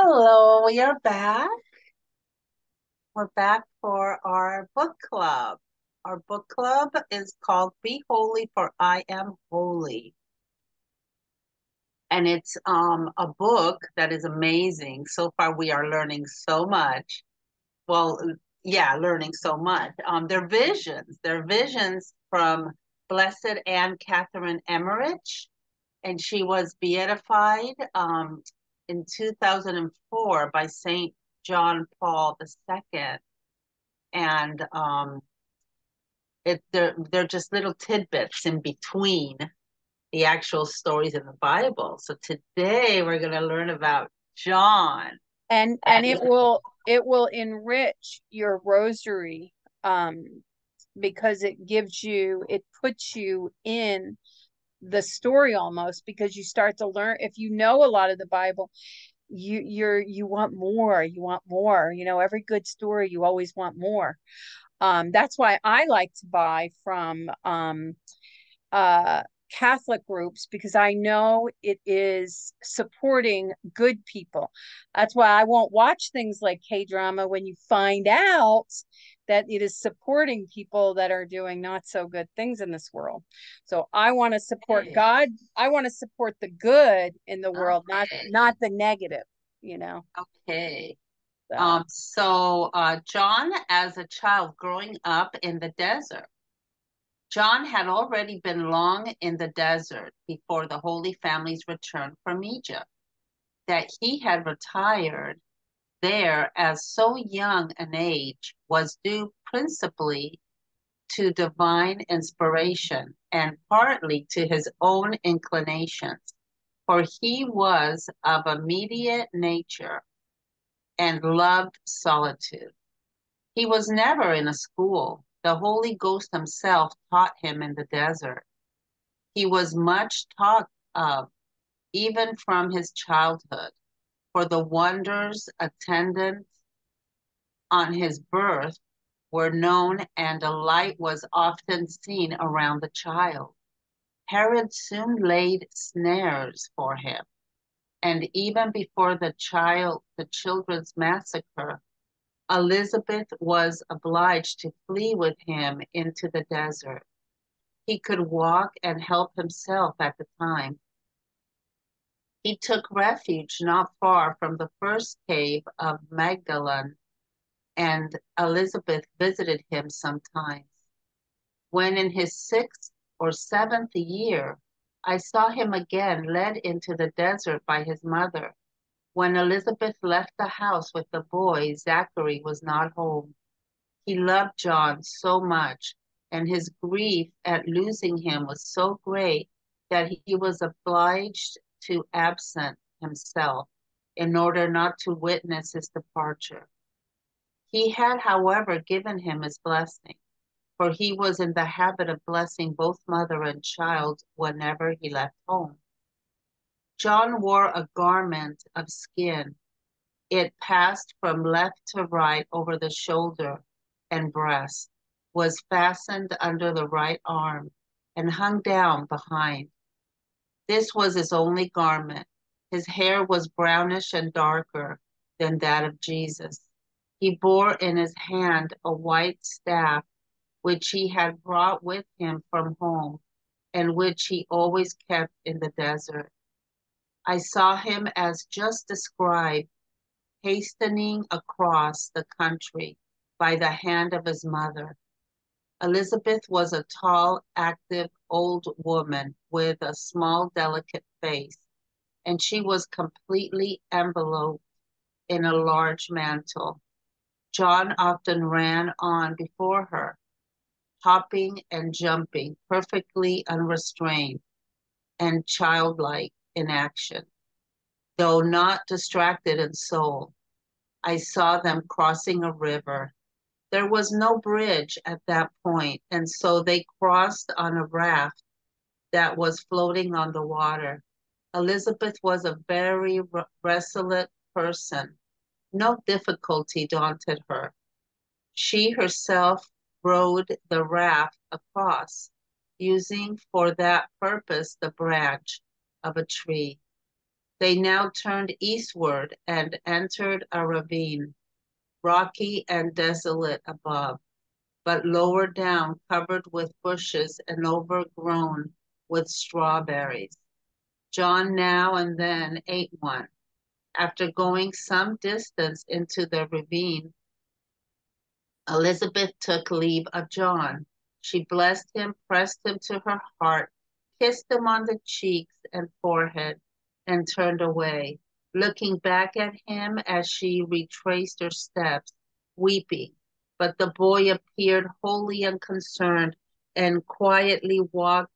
Hello, we are back. We're back for our book club. Our book club is called Be Holy, for I Am Holy. And it's a book that is amazing. So far, we are learning so much. Well, yeah, learning so much. They're visions from Blessed Anne Catherine Emmerich, and she was beatified in 2004 by Saint John Paul II. And they're just little tidbits in between the actual stories in the Bible. So today we're going to learn about John. And it will enrich your rosary, because it puts you in the story almost, because you start to learn. If you know a lot of the Bible, you want more. You want more. Every good story, you always want more. That's why I like to buy from uh Catholic groups, because I know it is supporting good people. That's why I won't watch things like K-drama when you find out that it is supporting people that are doing not so good things in this world. So I want to support Okay. God. I want to support the good in the world, not Okay. not the negative, you know. Okay. So John, as a child growing up in the desert, John had already been long in the desert before the Holy Family's return from Egypt. That he had retired there as so young an age was due principally to divine inspiration and partly to his own inclinations, for he was of immediate nature and loved solitude. He was never in a school. The Holy Ghost himself taught him in the desert. He was much talked of, even from his childhood, for the wonders attendant on his birth were known, and a light was often seen around the child. Herod soon laid snares for him, and even before the children's massacre, Elizabeth was obliged to flee with him into the desert. He could walk and help himself at the time. He took refuge not far from the first cave of Magdalene, and Elizabeth visited him sometimes. When in his sixth or seventh year, I saw him again led into the desert by his mother. When Elizabeth left the house with the boy, Zachary was not home. He loved John so much, and his grief at losing him was so great that he was obliged to absent himself in order not to witness his departure. He had, however, given him his blessing, for he was in the habit of blessing both mother and child whenever he left home. John wore a garment of skin. It passed from left to right over the shoulder and breast, was fastened under the right arm, and hung down behind. This was his only garment. His hair was brownish and darker than that of Jesus. He bore in his hand a white staff, which he had brought with him from home, and which he always kept in the desert. I saw him as just described, hastening across the country by the hand of his mother. Elizabeth was a tall, active old woman with a small, delicate face, and she was completely enveloped in a large mantle. John often ran on before her, hopping and jumping, perfectly unrestrained and childlike in action, though not distracted in soul. I saw them crossing a river. There was no bridge at that point, and so they crossed on a raft that was floating on the water. Elizabeth was a very resolute person. No difficulty daunted her. She herself rowed the raft across, using for that purpose the branch of a tree. They now turned eastward and entered a ravine, rocky and desolate above, but lower down covered with bushes and overgrown with strawberries. John now and then ate one. After going some distance into the ravine, Elizabeth took leave of John. She blessed him, pressed him to her heart, kissed him on the cheeks and forehead, and turned away, looking back at him as she retraced her steps, weeping. But the boy appeared wholly unconcerned and quietly walked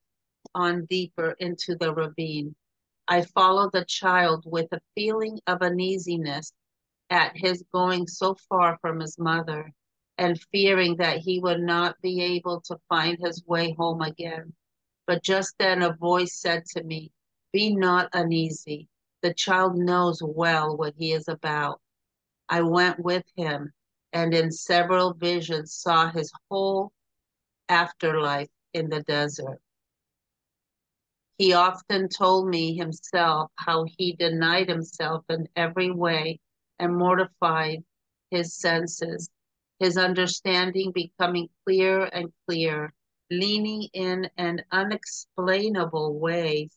on deeper into the ravine. I followed the child with a feeling of uneasiness at his going so far from his mother, and fearing that he would not be able to find his way home again. But just then a voice said to me, "Be not uneasy. The child knows well what he is about." I went with him, and in several visions saw his whole afterlife in the desert. He often told me himself how he denied himself in every way and mortified his senses, his understanding becoming clearer and clearer, leaning in an unexplainable way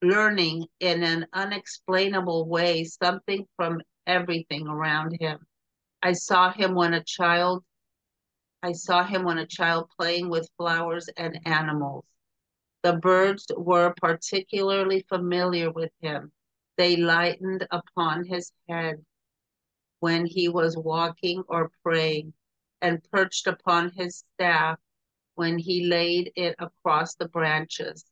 learning in an unexplainable way something from everything around him. I saw him when a child playing with flowers and animals. The birds were particularly familiar with him. They lightened upon his head when he was walking or praying, and perched upon his staff when he laid it across the branches.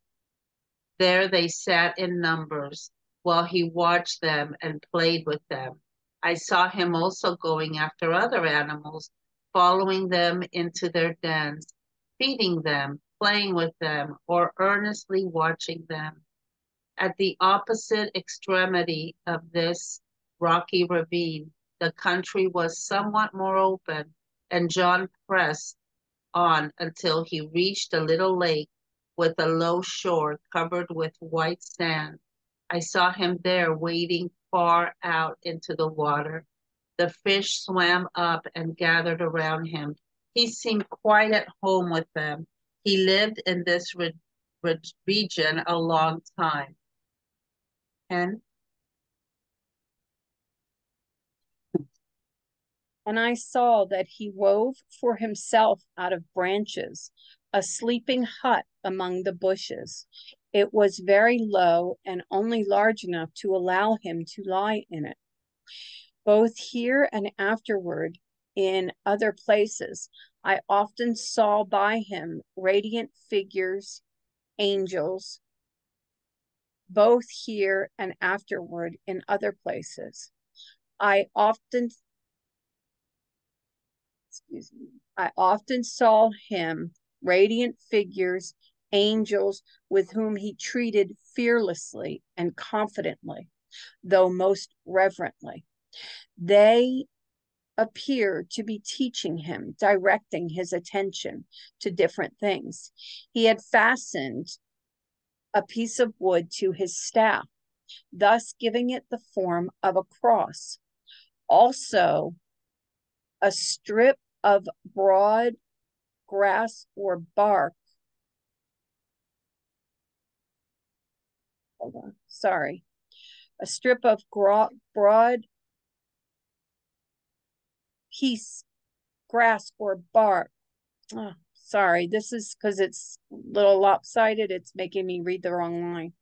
There they sat in numbers, while he watched them and played with them. I saw him also going after other animals, following them into their dens, feeding them, playing with them, or earnestly watching them. At the opposite extremity of this rocky ravine, the country was somewhat more open, and John pressed on until he reached a little lake with a low shore covered with white sand. I saw him there wading far out into the water. The fish swam up and gathered around him. He seemed quite at home with them. He lived in this region a long time. And I saw that he wove for himself out of branches a sleeping hut among the bushes. It was very low and only large enough to allow him to lie in it. Both here and afterward in other places, I often saw by him radiant figures, angels. Both here and afterward in other places, I often saw him radiant figures, angels with whom he treated fearlessly and confidently, though most reverently. They appeared to be teaching him, directing his attention to different things. He had fastened a piece of wood to his staff, thus giving it the form of a cross. Also, a strip of broad grass or bark. A strip of broad piece, grass or bark. Oh, sorry, this is because it's a little lopsided. It's making me read the wrong line.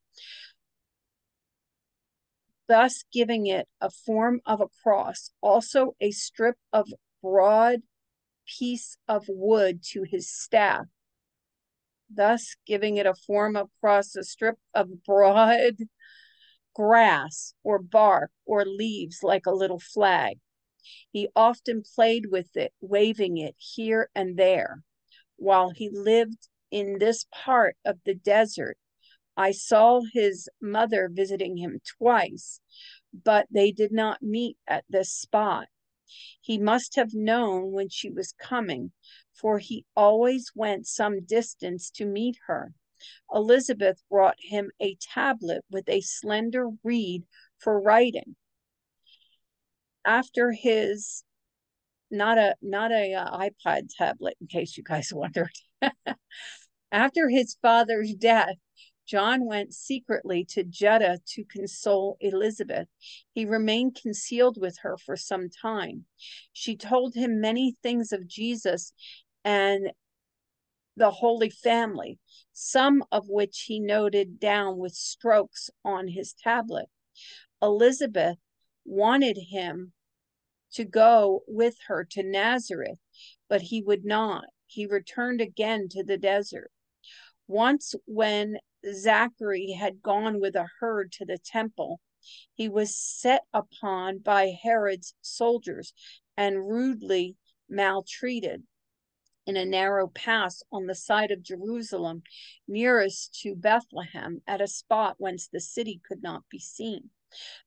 Thus giving it a form of a cross. Also a strip of broad piece of wood to his staff, thus giving it a form of cross. A strip of broad grass or bark or leaves like a little flag. He often played with it, waving it here and there. While he lived in this part of the desert, I saw his mother visiting him twice, but they did not meet at this spot. He must have known when she was coming, for he always went some distance to meet her. Elizabeth brought him a tablet with a slender reed for writing. After his not a iPod tablet, in case you guys wondered. After his father's death, John went secretly to Judah to console Elizabeth. He remained concealed with her for some time. She told him many things of Jesus and the Holy Family, some of which he noted down with strokes on his tablet. Elizabeth wanted him to go with her to Nazareth, but he would not. He returned again to the desert. Once, when Zachary had gone with a herd to the temple, he was set upon by Herod's soldiers and rudely maltreated in a narrow pass on the side of Jerusalem, nearest to Bethlehem, at a spot whence the city could not be seen.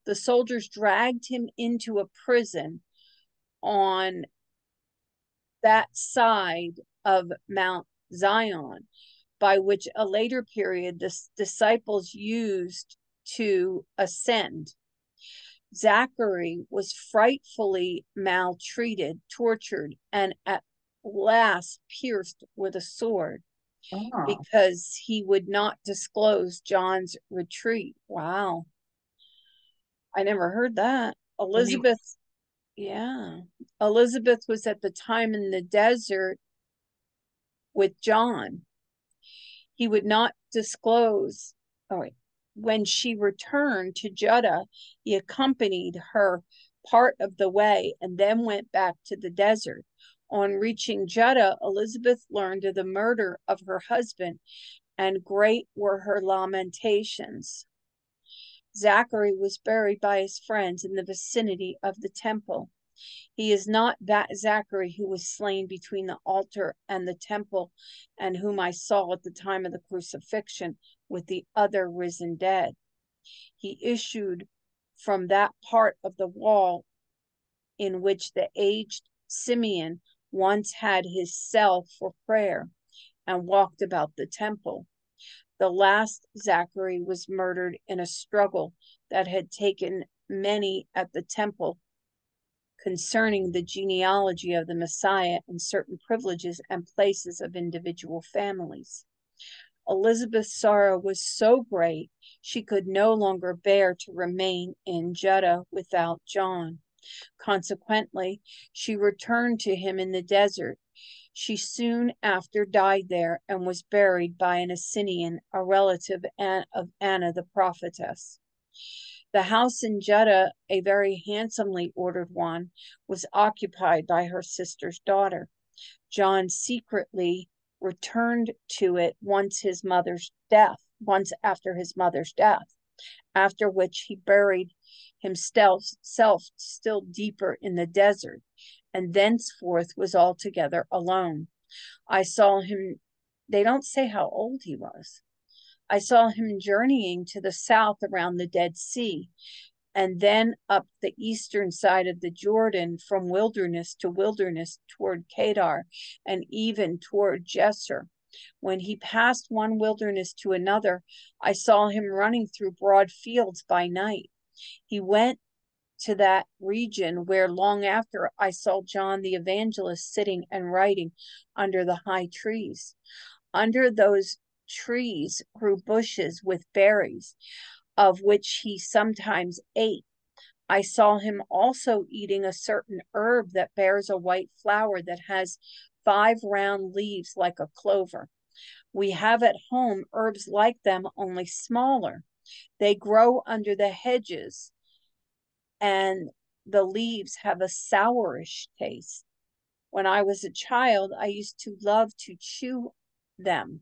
The soldiers dragged him into a prison on that side of Mount Zion, by which a later period the disciples used to ascend. Zachary was frightfully maltreated, tortured, and at last pierced with a sword because he would not disclose John's retreat. Wow. I never heard that. Elizabeth was at the time in the desert with John. He would not disclose. When she returned to Judah, he accompanied her part of the way and then went back to the desert. On reaching Judah, Elizabeth learned of the murder of her husband, and great were her lamentations. Zachary was buried by his friends in the vicinity of the temple. He is not that Zachary who was slain between the altar and the temple, and whom I saw at the time of the crucifixion with the other risen dead. He issued from that part of the wall in which the aged Simeon once had his cell for prayer, and walked about the temple. The last Zachary was murdered in a struggle that had taken many at the temple concerning the genealogy of the Messiah and certain privileges and places of individual families. Elizabeth's sorrow was so great, she could no longer bear to remain in Judah without John. Consequently, she returned to him in the desert. She soon after died there and was buried by an Assyrian, a relative of Anna the prophetess. The house in Judah, a very handsomely ordered one, was occupied by her sister's daughter. John secretly returned to it once after his mother's death, after which he buried himself still deeper in the desert, and thenceforth was altogether alone. I saw him, they don't say how old he was. I saw him journeying to the south around the Dead Sea, and then up the eastern side of the Jordan from wilderness to wilderness toward Kedar, and even toward Jesser. When he passed one wilderness to another, I saw him running through broad fields by night. He went to that region where long after I saw John the evangelist sitting and writing under the high trees. Under those trees grew bushes with berries, of which he sometimes ate. I saw him also eating a certain herb that bears a white flower that has 5 round leaves like a clover. We have at home herbs like them, only smaller. They grow under the hedges, and the leaves have a sourish taste. When I was a child, I used to love to chew them.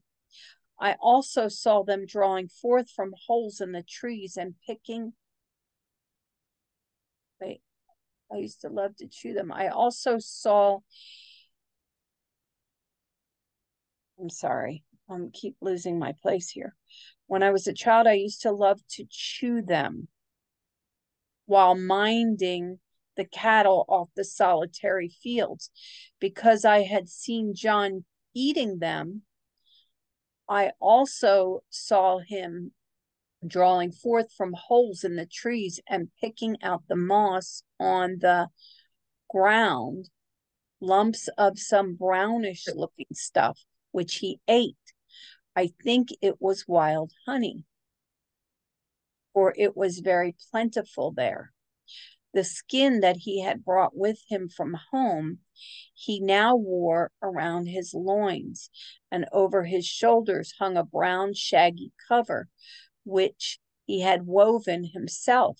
I also saw them drawing forth from holes in the trees and picking. I used to love to chew them. I also saw, I'm sorry, I keep losing my place here. When I was a child, I used to love to chew them while minding the cattle off the solitary fields, because I had seen John eating them. I also saw him drawing forth from holes in the trees and picking out the moss on the ground, lumps of some brownish looking stuff, which he ate. I think it was wild honey, for it was very plentiful there. The skin that he had brought with him from home, he now wore around his loins, and over his shoulders hung a brown shaggy cover, which he had woven himself.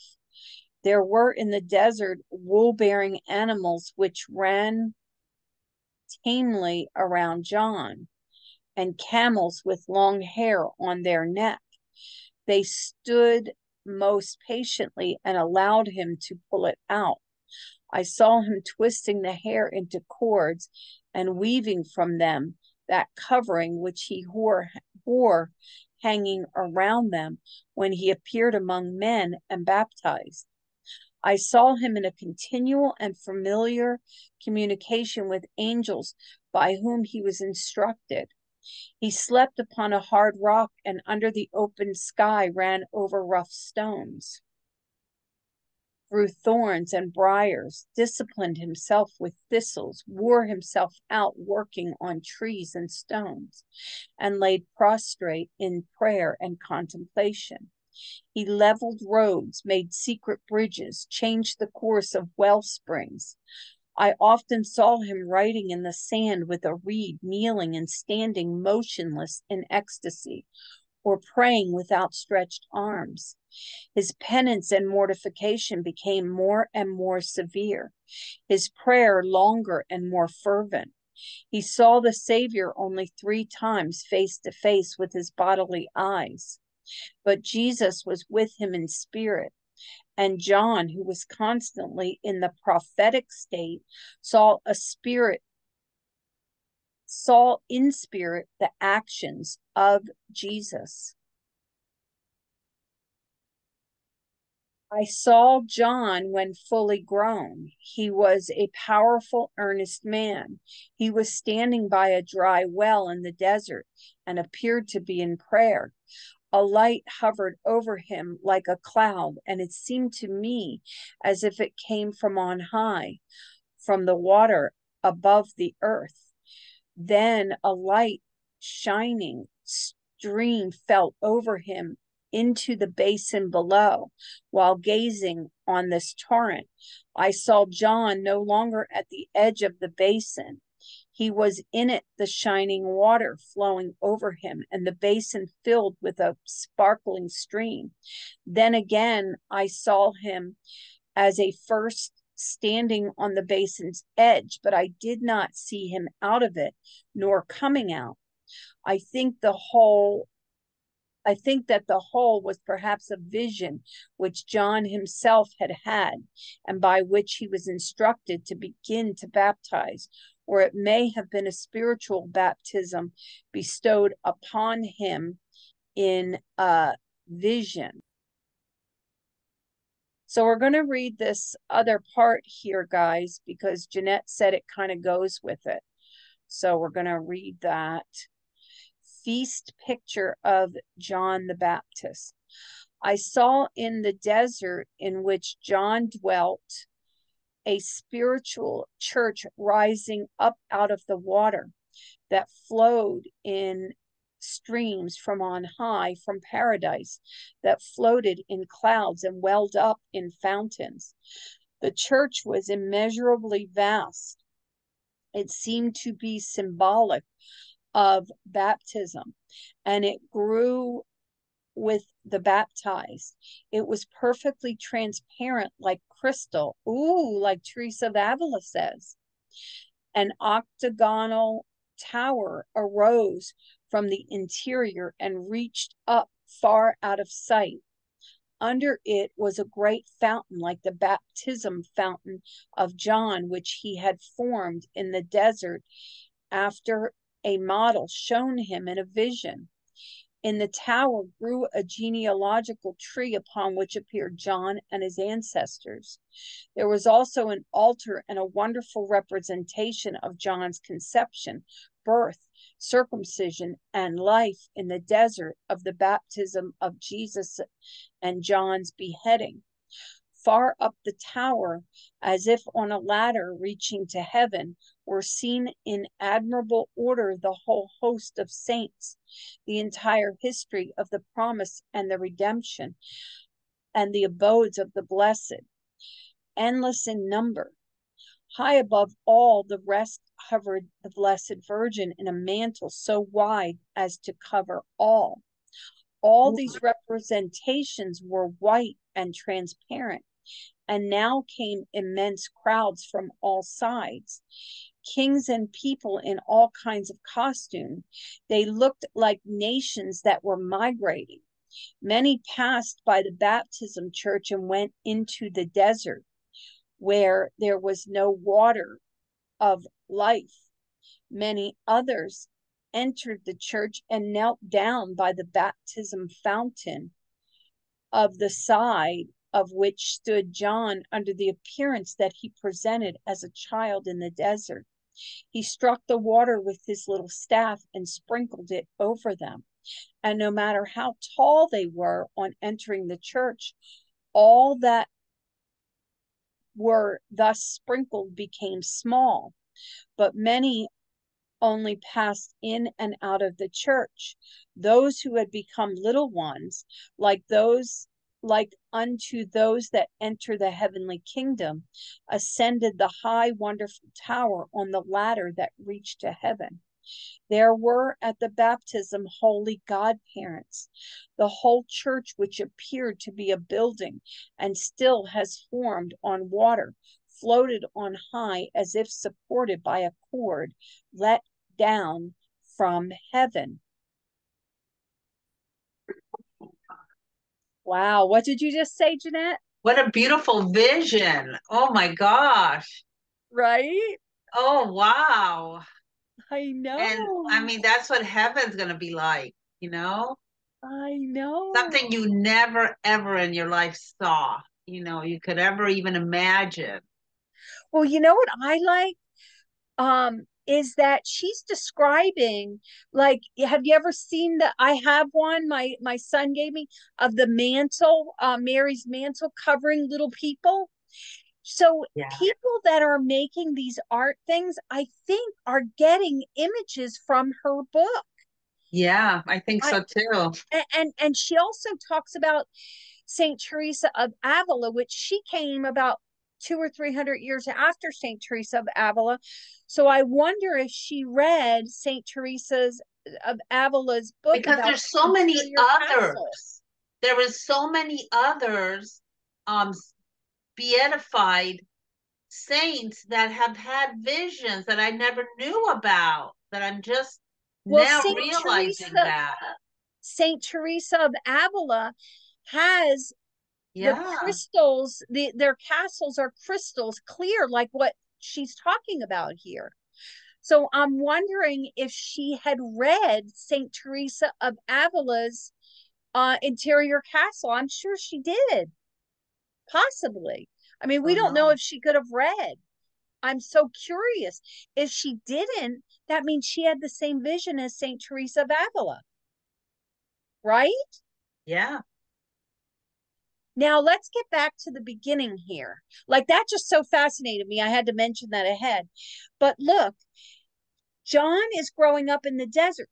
There were in the desert wool-bearing animals which ran tamely around John, and camels with long hair on their neck. They stood most patiently and allowed him to pull it out. I saw him twisting the hair into cords and weaving from them that covering which he wore hanging around them when he appeared among men and baptized. I saw him in a continual and familiar communication with angels by whom he was instructed. He slept upon a hard rock, and under the open sky ran over rough stones, through thorns and briars, disciplined himself with thistles, wore himself out working on trees and stones, and laid prostrate in prayer and contemplation. He leveled roads, made secret bridges, changed the course of well springs. I often saw him writing in the sand with a reed, kneeling and standing motionless in ecstasy, or praying with outstretched arms. His penance and mortification became more and more severe, his prayer longer and more fervent. He saw the Savior only 3 times face to face with his bodily eyes, but Jesus was with him in spirit. And John, who was constantly in the prophetic state, saw in spirit the actions of Jesus. I saw John when fully grown. He was a powerful, earnest man. He was standing by a dry well in the desert and appeared to be in prayer. A light hovered over him like a cloud, and it seemed to me as if it came from on high, from the water above the earth. Then a light shining stream fell over him into the basin below. While gazing on this torrent, I saw John no longer at the edge of the basin. He was in it, the shining water flowing over him, and the basin filled with a sparkling stream. Then again, I saw him as a first standing on the basin's edge, but I did not see him out of it, nor coming out. I think that the whole was perhaps a vision which John himself had had, and by which he was instructed to begin to baptize, or it may have been a spiritual baptism bestowed upon him in a vision. So we're going to read this other part here, guys, because Jeanette said it kind of goes with it. So we're going to read that. Feast picture of John the Baptist. I saw in the desert in which John dwelt a spiritual church rising up out of the water that flowed in streams from on high, from paradise, that floated in clouds and welled up in fountains. The church was immeasurably vast. It seemed to be symbolic of baptism, and it grew with the baptized. It was perfectly transparent like crystal. Ooh, like Teresa of Avila says. An octagonal tower arose from the interior and reached up far out of sight. Under it was a great fountain like the baptism fountain of John, which he had formed in the desert after a model shown him in a vision. In the tower grew a genealogical tree upon which appeared John and his ancestors. There was also an altar and a wonderful representation of John's conception, birth, circumcision, and life in the desert of the baptism of Jesus and John's beheading. Far up the tower, as if on a ladder reaching to heaven, were seen in admirable order the whole host of saints, the entire history of the promise and the redemption, and the abodes of the blessed, endless in number. High above all the rest hovered the Blessed Virgin in a mantle so wide as to cover all. All these representations were white and transparent, and now came immense crowds from all sides. Kings and people in all kinds of costume. They looked like nations that were migrating. Many passed by the baptism church and went into the desert, where there was no water of life. Many others entered the church and knelt down by the baptism fountain, of the side of which stood John, under the appearance that he presented as a child in the desert. He struck the water with his little staff and sprinkled it over them. And no matter how tall they were on entering the church, all that were thus sprinkled became small, but many only passed in and out of the church. Those who had become little ones, like unto those that enter the heavenly kingdom, ascended the high, wonderful tower on the ladder that reached to heaven. There were at the baptism holy godparents. The whole church, which appeared to be a building and still has formed on water, floated on high as if supported by a cord let down from heaven. Wow, what did you just say, Jeanette? What a beautiful vision. Oh my gosh. Right? Oh, wow. I And know. I mean, that's what heaven's going to be like, you know? I know. Something you never, ever in your life saw, you could ever even imagine. Well, you know what I like? Is that she's describing, like, have you ever seen I have one, my son gave me, of the mantle, Mary's mantle covering little people. So Yeah. people that are making these art things, I think, are getting images from her book. Yeah, I think so too. And she also talks about Saint Teresa of Avila, which she came about 200 or 300 years after Saint Teresa of Avila. So I wonder if she read Saint Teresa's of Avila's book, because about there's so many castle. others. There is so many others beatified saints that have had visions that I never knew about, that I'm just now realizing that. Saint Teresa of Avila has the crystals, their castles are crystals, clear, like what she's talking about here. So I'm wondering if she had read Saint Teresa of Avila's interior castle. I'm sure she did, possibly. I mean, we don't know if she could have read. I'm so curious. If she didn't, that means she had the same vision as Saint Teresa of Avila, right? Yeah. Now let's get back to the beginning here. Like, that just so fascinated me. I had to mention that ahead. But look, John is growing up in the desert.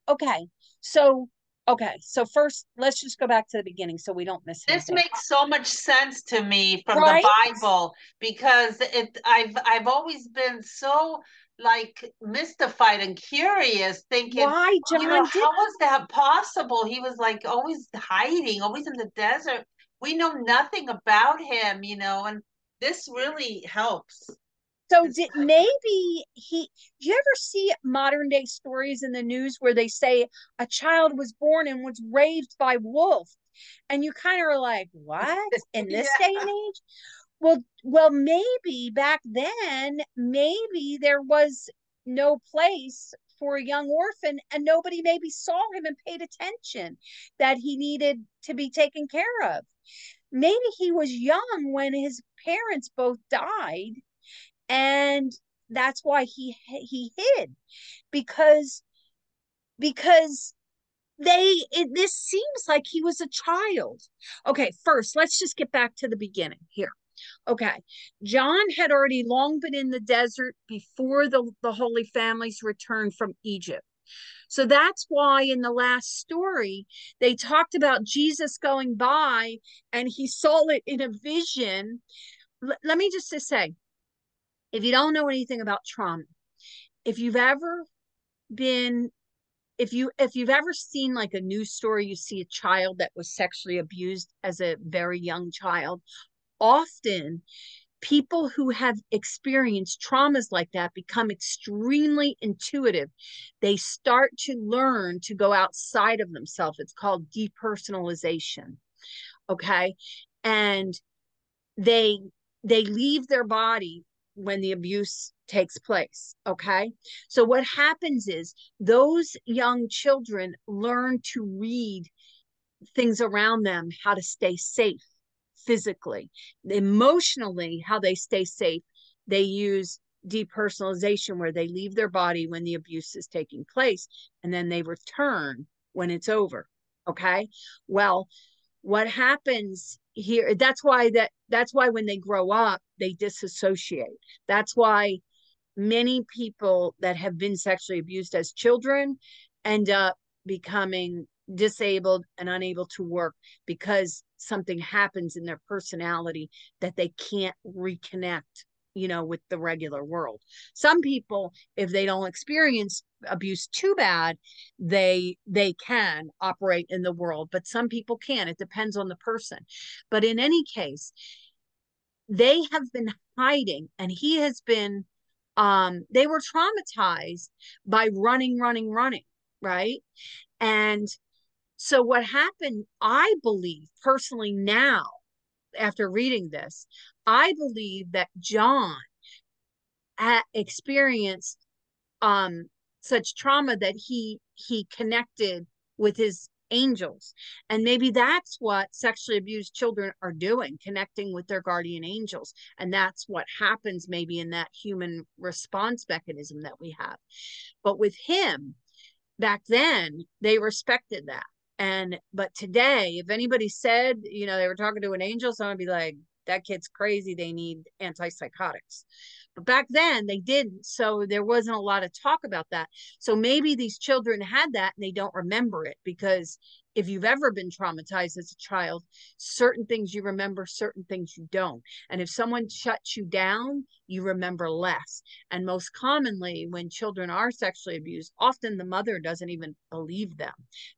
Okay. So first, let's just go back to the beginning so we don't miss anything. This makes so much sense to me from Right? the Bible, because I've always been so like mystified and curious, thinking, why John how was that possible? He was like always hiding, always in the desert. We know nothing about him, and this really helps. So maybe do you ever see modern day stories in the news where they say a child was born and was raised by wolf, and you kind of are like, what, in this day and age? Well, maybe back then, maybe there was no place for a young orphan, and nobody maybe saw him and paid attention that he needed to be taken care of. Maybe he was young when his parents both died, and that's why he hid, because this seems like he was a child. Okay, first, let's just get back to the beginning here. Okay, John had already long been in the desert before the Holy Family's return from Egypt. So that's why in the last story, they talked about Jesus going by and he saw it in a vision. Let me just say, if you don't know anything about trauma, if you've ever been if you've ever seen like a news story, you see a child that was sexually abused as a very young child, often people who have experienced traumas like that become extremely intuitive. They start to learn to go outside of themselves. It's called depersonalization. Okay. And they leave their body when the abuse takes place. Okay. So what happens is those young children learn to read things around them, how to stay safe physically, emotionally, how they stay safe. They use depersonalization, where they leave their body when the abuse is taking place and then they return when it's over. Okay. Well, what happens here, that's why when they grow up, they disassociate. That's why many people that have been sexually abused as children end up becoming disabled and unable to work, because something happens in their personality that they can't reconnect, with the regular world. Some people, if they don't experience abuse too bad, they can operate in the world, but some people can't. It depends on the person. But in any case, they have been hiding, and he has been they were traumatized by running, right? And so what happened, I believe personally now, after reading this, I believe that John experienced such trauma that he connected with his angels. And maybe that's what sexually abused children are doing, connecting with their guardian angels. And that's what happens maybe in that human response mechanism that we have. But with him, back then, they respected that. But today, if anybody said, they were talking to an angel, someone would be like, that kid's crazy, they need antipsychotics. But back then they didn't, so there wasn't a lot of talk about that. So maybe these children had that and they don't remember it, because if you've ever been traumatized as a child, certain things you remember, certain things you don't. And if someone shuts you down, you remember less. And most commonly, when children are sexually abused, often the mother doesn't even believe them.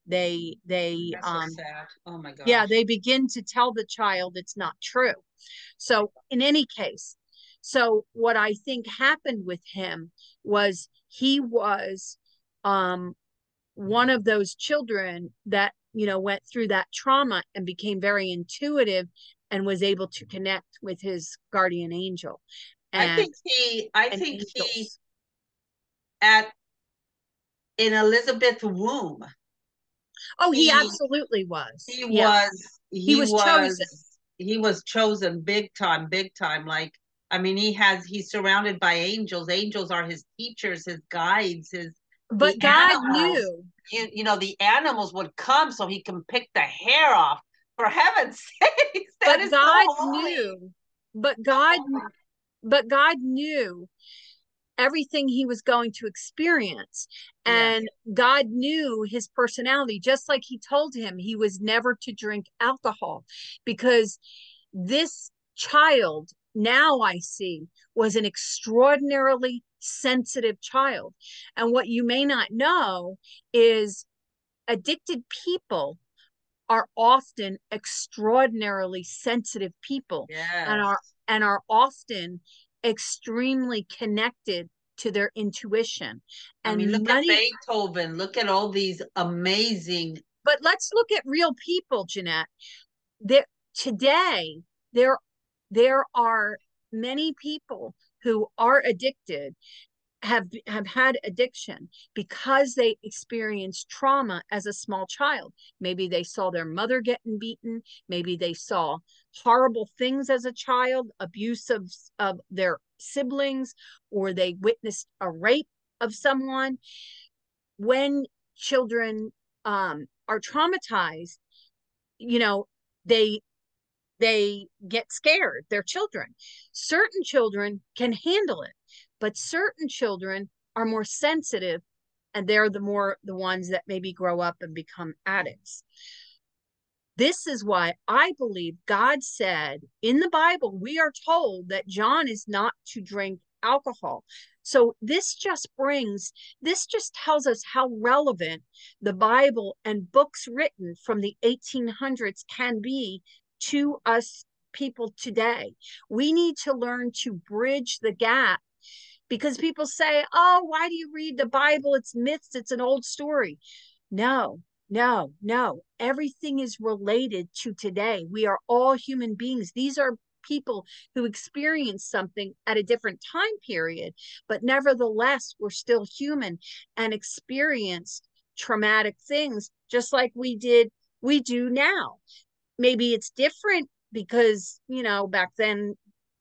That's so sad. Oh my gosh. Yeah, they begin to tell the child it's not true. So in any case, so what I think happened with him was he was one of those children that, went through that trauma and became very intuitive and was able to connect with his guardian angel. I think he in Elizabeth's womb. Oh, he absolutely was. He was chosen big time. Like, I mean, he's surrounded by angels. Angels are his teachers, his guides, but God knew. The animals would come so he can pick the hair off. For heaven's sake, but God knew. But God knew everything he was going to experience. And God knew his personality, just like he told him he was never to drink alcohol, because this child, now I see, was an extraordinarily sensitive child. And what you may not know is addicted people are often extraordinarily sensitive people. And are often extremely connected to their intuition. And I mean, look at Beethoven, look at all these amazing. But let's look at real people, Jeanette. Today, there are many people who are addicted have had addiction because they experienced trauma as a small child. Maybe they saw their mother getting beaten. Maybe they saw horrible things as a child, abuse of their siblings, or they witnessed a rape of someone. When children are traumatized, you know, they get scared. They're children. Certain children can handle it, but certain children are more sensitive, and they're the ones that maybe grow up and become addicts. This is why I believe God said in the Bible, we are told that John is not to drink alcohol. So this just tells us how relevant the Bible and books written from the 1800s can be to us people today. We need to learn to bridge the gap, because people say, oh, why do you read the Bible? It's myths, it's an old story. No, no, no. Everything is related to today. We are all human beings. These are people who experienced something at a different time period, but nevertheless, we're still human and experienced traumatic things just like we do now. Maybe it's different because, back then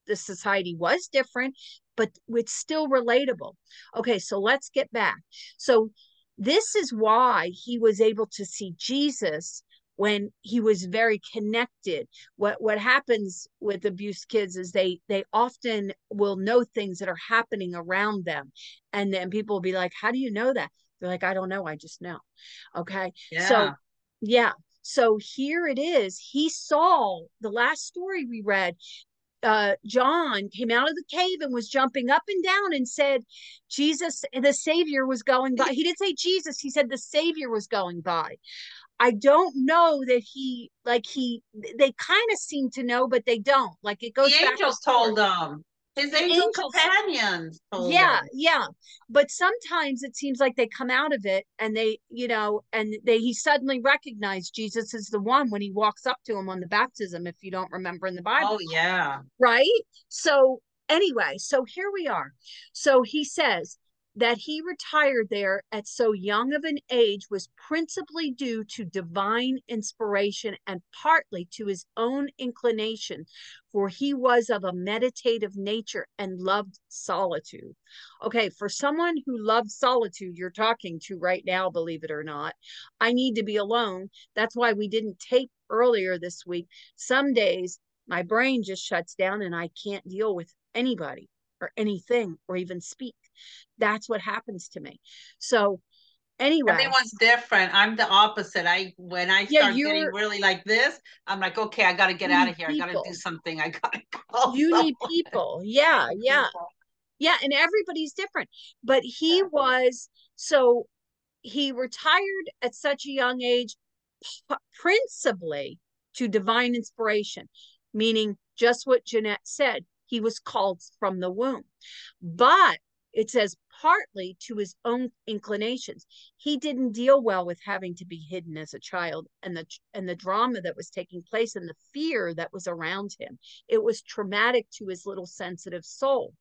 the society was different, but it's still relatable. Okay, so let's get back. So this is why he was able to see Jesus when he was very connected. What happens with abused kids is they often will know things that are happening around them. And then people will be like, how do you know that? They're like, I don't know, I just know. Okay. Yeah. So yeah. So here it is. He saw the last story we read. John came out of the cave and was jumping up and down and said, Jesus, the Savior was going by. He didn't say Jesus, he said the Savior was going by. I don't know that they kind of seem to know, but they don't. Like it goes the back. The angels told them. His angel companions told yeah, them. yeah. But sometimes it seems like they come out of it and he suddenly recognized Jesus as the one when he walks up to him on the baptism, if you don't remember in the Bible. Oh, yeah. Right? So anyway, so here we are. So he says that he retired there at so young of an age was principally due to divine inspiration and partly to his own inclination, for he was of a meditative nature and loved solitude. Okay, for someone who loves solitude, you're talking to right now, believe it or not. I need to be alone. That's why we didn't tape earlier this week. Some days my brain just shuts down and I can't deal with anybody or anything or even speak. That's what happens to me. So anyway, everyone's different. I'm the opposite. When I start getting really like this, I'm like, okay, I got to get out of here. I got to do something. I got to go. You need people. Yeah, yeah. Yeah, and everybody's different. But he retired at such a young age, principally to divine inspiration, meaning just what Jeanette said. He was called from the womb. But it says partly to his own inclinations. He didn't deal well with having to be hidden as a child, and the drama that was taking place and the fear that was around him. It was traumatic to his little sensitive soul.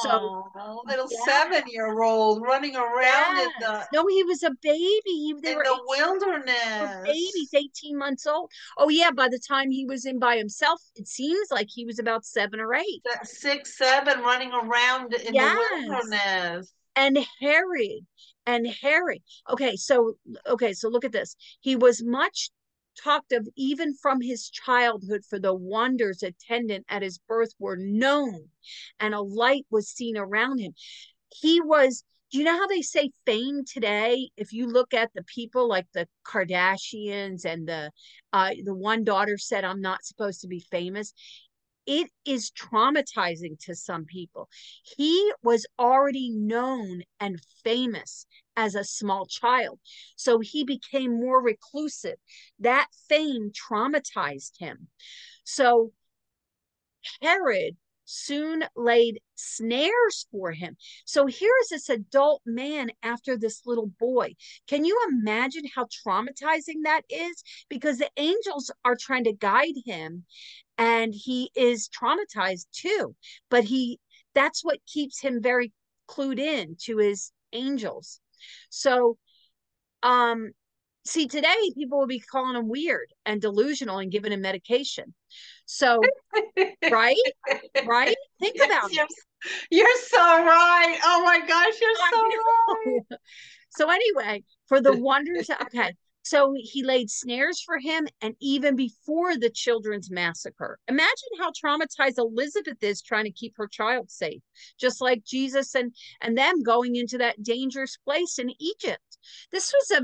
So little 7-year-old running around in the he was a baby. They were in the wilderness. Babies, 18 months old. Oh yeah, by the time he was in by himself, it seems like he was about 7 or 8. 6, 7, running around in the wilderness. And Herod. Okay, so look at this. He was much talked of even from his childhood, for the wonders attendant at his birth were known, and a light was seen around him. He was, do you know how they say fame today? If you look at the people like the Kardashians and the one daughter said, I'm not supposed to be famous. It is traumatizing to some people. He was already known and famous as a small child, so he became more reclusive. That fame traumatized him. So Herod soon laid snares for him. So here's this adult man after this little boy. Can you imagine how traumatizing that is? Because the angels are trying to guide him, and he is traumatized too. But that's what keeps him very clued in to his angels. So, see, today people will be calling him weird and delusional and giving him medication. So, right? Right? Think about it. You're so right. Oh my gosh, you're so right. So anyway, for the wonders, okay. So he laid snares for him, and even before the children's massacre. Imagine how traumatized Elizabeth is trying to keep her child safe, just like Jesus and them going into that dangerous place in Egypt. This was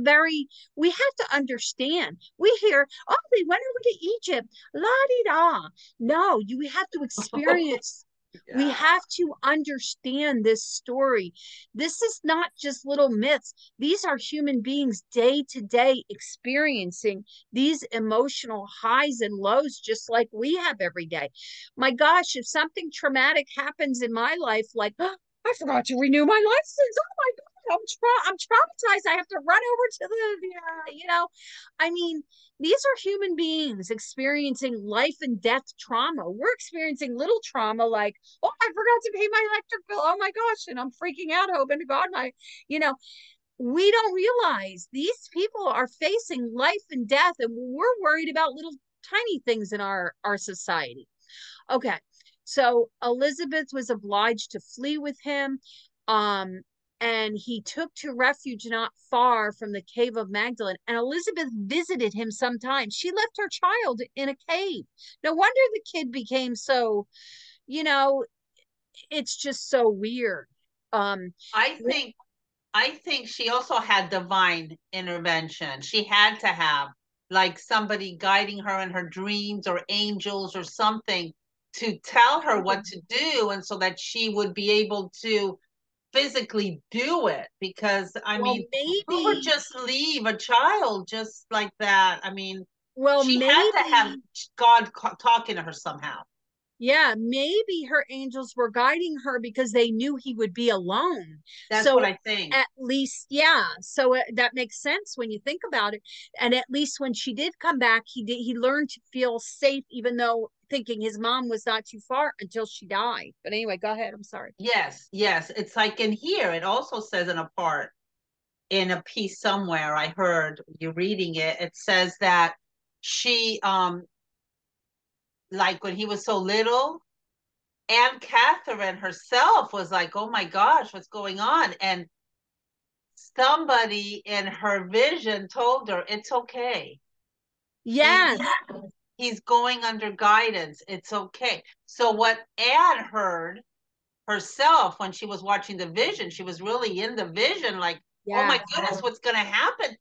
we have to understand. We hear, oh, they went over to Egypt, la-di-da. No, you have to experience. Yeah. We have to understand this story. This is not just little myths. These are human beings day to day experiencing these emotional highs and lows, just like we have every day. My gosh, if something traumatic happens in my life, like, oh, I forgot to renew my license. Oh my God, I'm traumatized. I have to run over to I mean, these are human beings experiencing life and death trauma. We're experiencing little trauma like, oh, I forgot to pay my electric bill. Oh my gosh. And I'm freaking out, hoping to God, we don't realize these people are facing life and death, and we're worried about little tiny things in our society. Okay. So Elizabeth was obliged to flee with him. And he took to refuge not far from the cave of Magdalene. And Elizabeth visited him sometimes. She left her child in a cave. No wonder the kid became so, it's just so weird. I think she also had divine intervention. She had to have like somebody guiding her in her dreams, or angels or something, to tell her what to do, and so that she would be able to physically do it. Because maybe who would just leave a child just like that? I mean, she had to have God talking to her somehow. Yeah, maybe her angels were guiding her because they knew he would be alone. That's what I think. At least, yeah. So that makes sense when you think about it. And at least when she did come back, he learned to feel safe, even though thinking his mom was not too far, until she died. But anyway, go ahead. I'm sorry. Yes. It's like in here, it also says in a piece somewhere, I heard you reading it, it says that she, like when he was so little, Aunt Catherine herself was like, oh my gosh, what's going on? And somebody in her vision told her, it's okay. Yes. He's going under guidance. It's okay. So what Anne heard herself when she was watching the vision, she was really in the vision, like, oh my goodness, what's going to happen?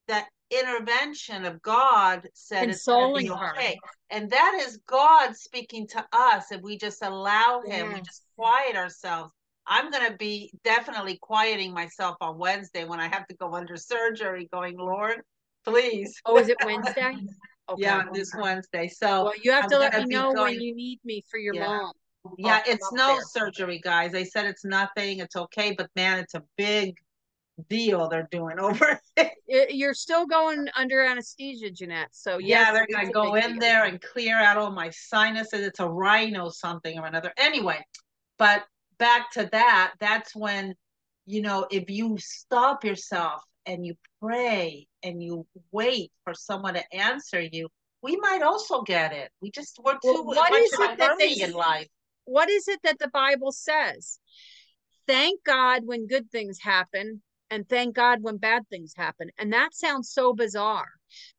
That intervention of God said consoling it's going to be okay. And that is God speaking to us. If we just allow him, we just quiet ourselves. I'm going to be definitely quieting myself on Wednesday when I have to go under surgery, going, Lord, please. Oh, is it Wednesday? Okay. Yeah, this Wednesday. So well, you have to let me know when you need me for your mom. Yeah, it's no surgery, guys. They said it's nothing. It's okay. But man, it's a big deal they're doing over it. You're still going under anesthesia, Jeanette. So yeah, they're going to go in there and clear out all my sinuses. It's a rhino something or another. Anyway, but back to that, that's when, if you stop yourself and you pray and you wait for someone to answer you, we might also get it. We're too much in a hurry in life. What is it that the Bible says? Thank God when good things happen, and thank God when bad things happen. And that sounds so bizarre,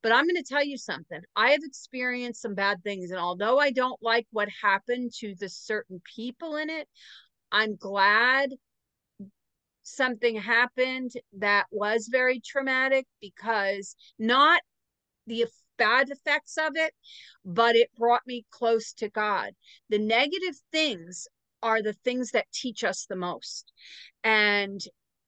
but I'm going to tell you something. I have experienced some bad things, and although I don't like what happened to the certain people in it, I'm glad something happened that was very traumatic, because not the bad effects of it, but it brought me close to God. The negative things are the things that teach us the most. And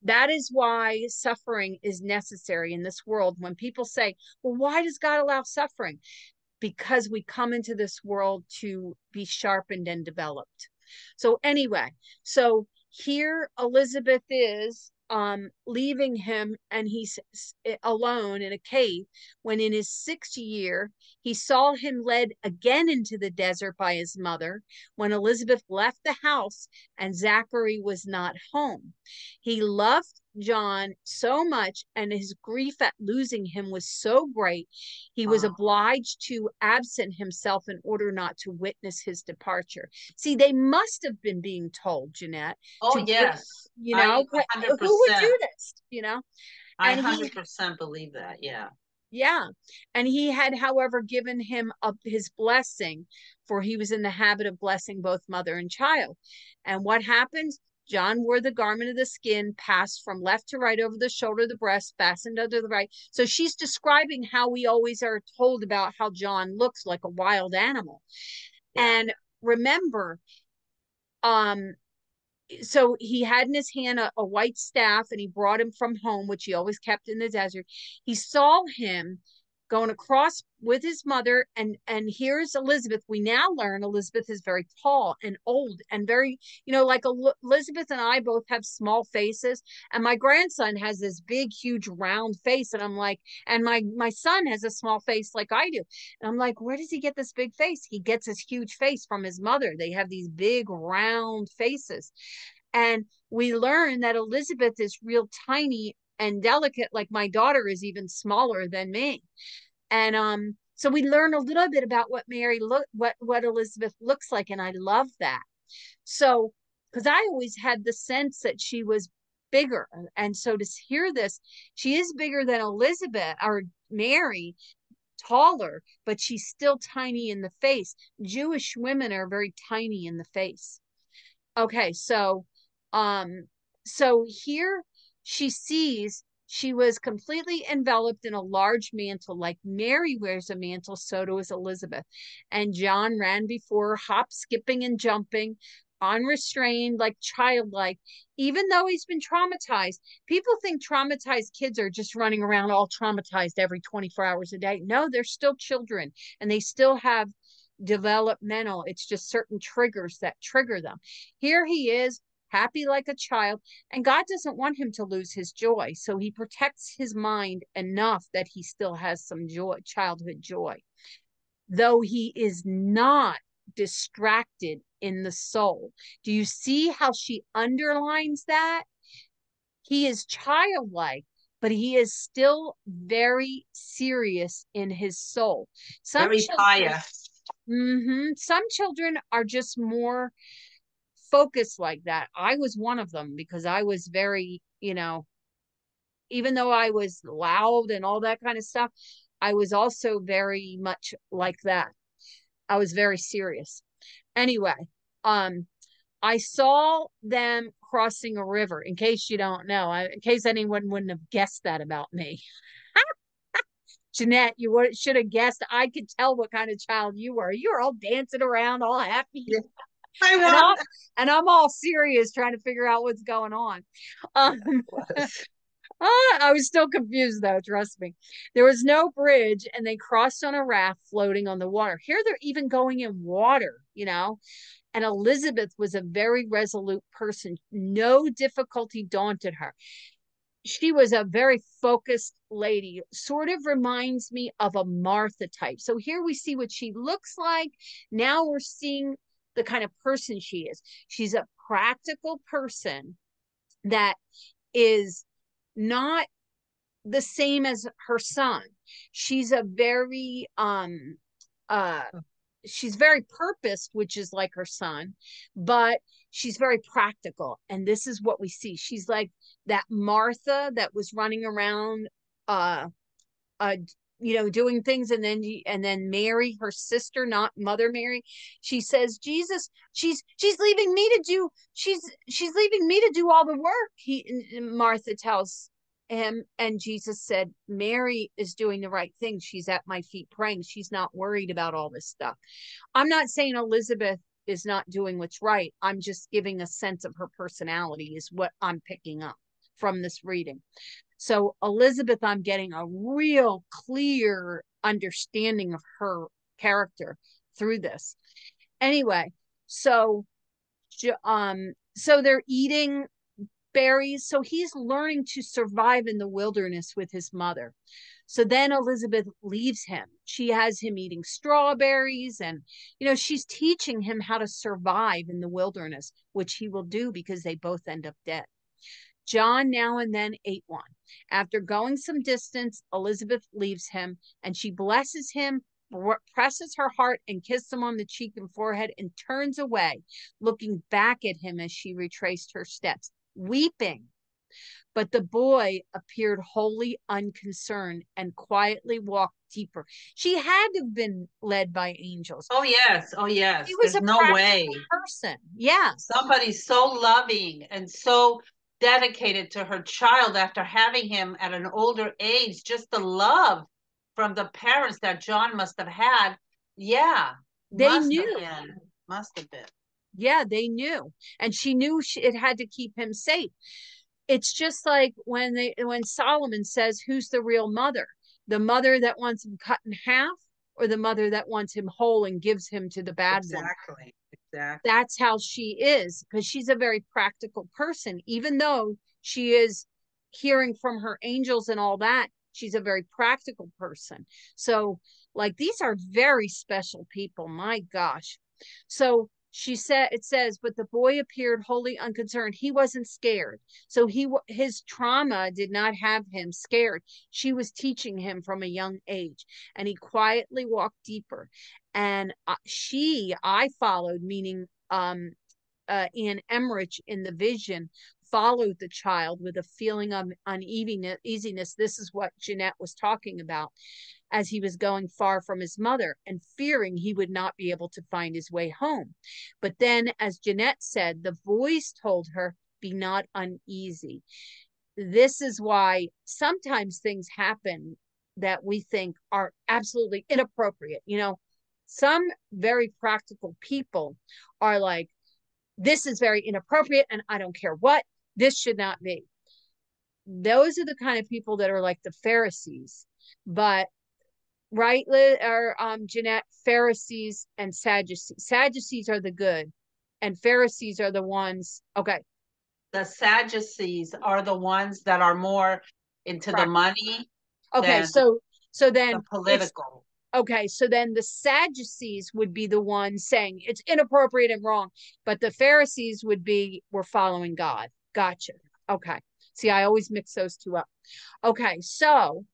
that is why suffering is necessary in this world. When people say, well, why does God allow suffering? Because we come into this world to be sharpened and developed. So anyway, so here Elizabeth is, leaving him, and he's alone in a cave, when in his 6th year he saw him led again into the desert by his mother, when Elizabeth left the house and Zachary was not home. He loved John so much, and his grief at losing him was so great, he was obliged to absent himself in order not to witness his departure. See, they must have been being told, Jeanette. Oh, yes. You know, who would do this, you know? I 100% believe that, yeah. Yeah. And he had, however, given him up his blessing, for he was in the habit of blessing both mother and child. And what happens? John wore the garment of the skin, passed from left to right over the shoulder, the breast, fastened under the right. So she's describing how we always are told about how John looks, like a wild animal. Yeah. And remember, so he had in his hand a white staff, and he brought him from home, which he always kept in the desert. He saw him going across with his mother, and here's Elizabeth. We now learn Elizabeth is very tall and old and very, you know, like Elizabeth and I both have small faces, and my grandson has this big, huge, round face, and I'm like, and my son has a small face like I do, and I'm like, where does he get this big face? He gets this huge face from his mother. They have these big, round faces. And we learn that Elizabeth is real tiny and delicate, like my daughter is even smaller than me. And so we learn a little bit about what what Elizabeth looks like, and I love that. So, because I always had the sense that she was bigger, and so to hear this, she is bigger than Elizabeth or Mary, taller, but she's still tiny in the face. Jewish women are very tiny in the face. Okay, so here she sees she was completely enveloped in a large mantle, like Mary wears a mantle, so does Elizabeth. And John ran before her, hop, skipping, and jumping, unrestrained, like childlike, even though he's been traumatized. People think traumatized kids are just running around all traumatized every 24 hours a day. No, they're still children, and they still have developmental. It's just certain triggers that trigger them. Here he is, happy like a child, and God doesn't want him to lose his joy, so he protects his mind enough that he still has some joy, childhood joy, though he is not distracted in the soul. Do you see how she underlines that? He is childlike, but he is still very serious in his soul. Very pious. Some children are just more focused like that. I was one of them, because I was very, you know, even though I was loud and all that kind of stuff, I was also very much like that. I was very serious. Anyway, I saw them crossing a river, in case you don't know, in case anyone wouldn't have guessed that about me. Jeanette, you should have guessed. I could tell what kind of child you were. You were all dancing around, all happy. Yeah. And I'm all serious trying to figure out what's going on. I was still confused, though, trust me. There was no bridge, and they crossed on a raft floating on the water. Here they're even going in water, you know. And Elizabeth was a very resolute person. No difficulty daunted her. She was a very focused lady, sort of reminds me of a Martha type. So here we see what she looks like. Now we're seeing the kind of person she is. She's a practical person that is not the same as her son. She's a very she's very purposed, which is like her son, but she's very practical. And this is what we see. She's like that Martha that was running around you know, doing things, and then Mary, her sister, not Mother Mary, she says, Jesus, she's leaving me to do she's leaving me to do all the work. Martha tells him, and Jesus said, Mary is doing the right thing. She's at my feet praying. She's not worried about all this stuff. I'm not saying Elizabeth is not doing what's right. I'm just giving a sense of her personality is what I'm picking up from this reading. So Elizabeth, I'm getting a real clear understanding of her character through this. Anyway, so they're eating berries. So he's learning to survive in the wilderness with his mother. So then Elizabeth leaves him. She has him eating strawberries, and, she's teaching him how to survive in the wilderness, which he will do because they both end up dead. John now and then ate one. After going some distance, Elizabeth leaves him, and she blesses him, presses her heart and kisses him on the cheek and forehead, and turns away, looking back at him as she retraced her steps, weeping. But the boy appeared wholly unconcerned and quietly walked deeper. She had to have been led by angels. Oh, yes. Oh, yes. She was There's a no way. person. Yeah. Somebody so loving and so dedicated to her child after having him at an older age, just the love from the parents that John must have had. Yeah. They knew. Must have been. Yeah, they knew. And she knew it had to keep him safe. It's just like when Solomon says, who's the real mother? The mother that wants him cut in half, or the mother that wants him whole and gives him to the bad one? Exactly. That's how she is, because she's a very practical person. Even though she is hearing from her angels and all that, she's a very practical person. So, like, these are very special people. My gosh. So it says, but the boy appeared wholly unconcerned. He wasn't scared. So his trauma did not have him scared. She was teaching him from a young age, and he quietly walked deeper. And I followed, meaning Anne Emmerich in the vision, followed the child with a feeling of uneasiness. This is what Jeanette was talking about, as he was going far from his mother and fearing he would not be able to find his way home. But then, as Jeanette said, the voice told her, be not uneasy. This is why sometimes things happen that we think are absolutely inappropriate. Some very practical people are like, this is very inappropriate and I don't care what, this should not be. Those are the kind of people that are like the Pharisees. But right, or Jeanette, Pharisees and Sadducees. Sadducees are the good, and Pharisees are the ones. Okay. The Sadducees are the ones that are more into the money. Okay, so then the political. Okay, so then the Sadducees would be the ones saying it's inappropriate and wrong, but the Pharisees would be, we're following God. Gotcha. Okay. See, I always mix those two up. Okay, so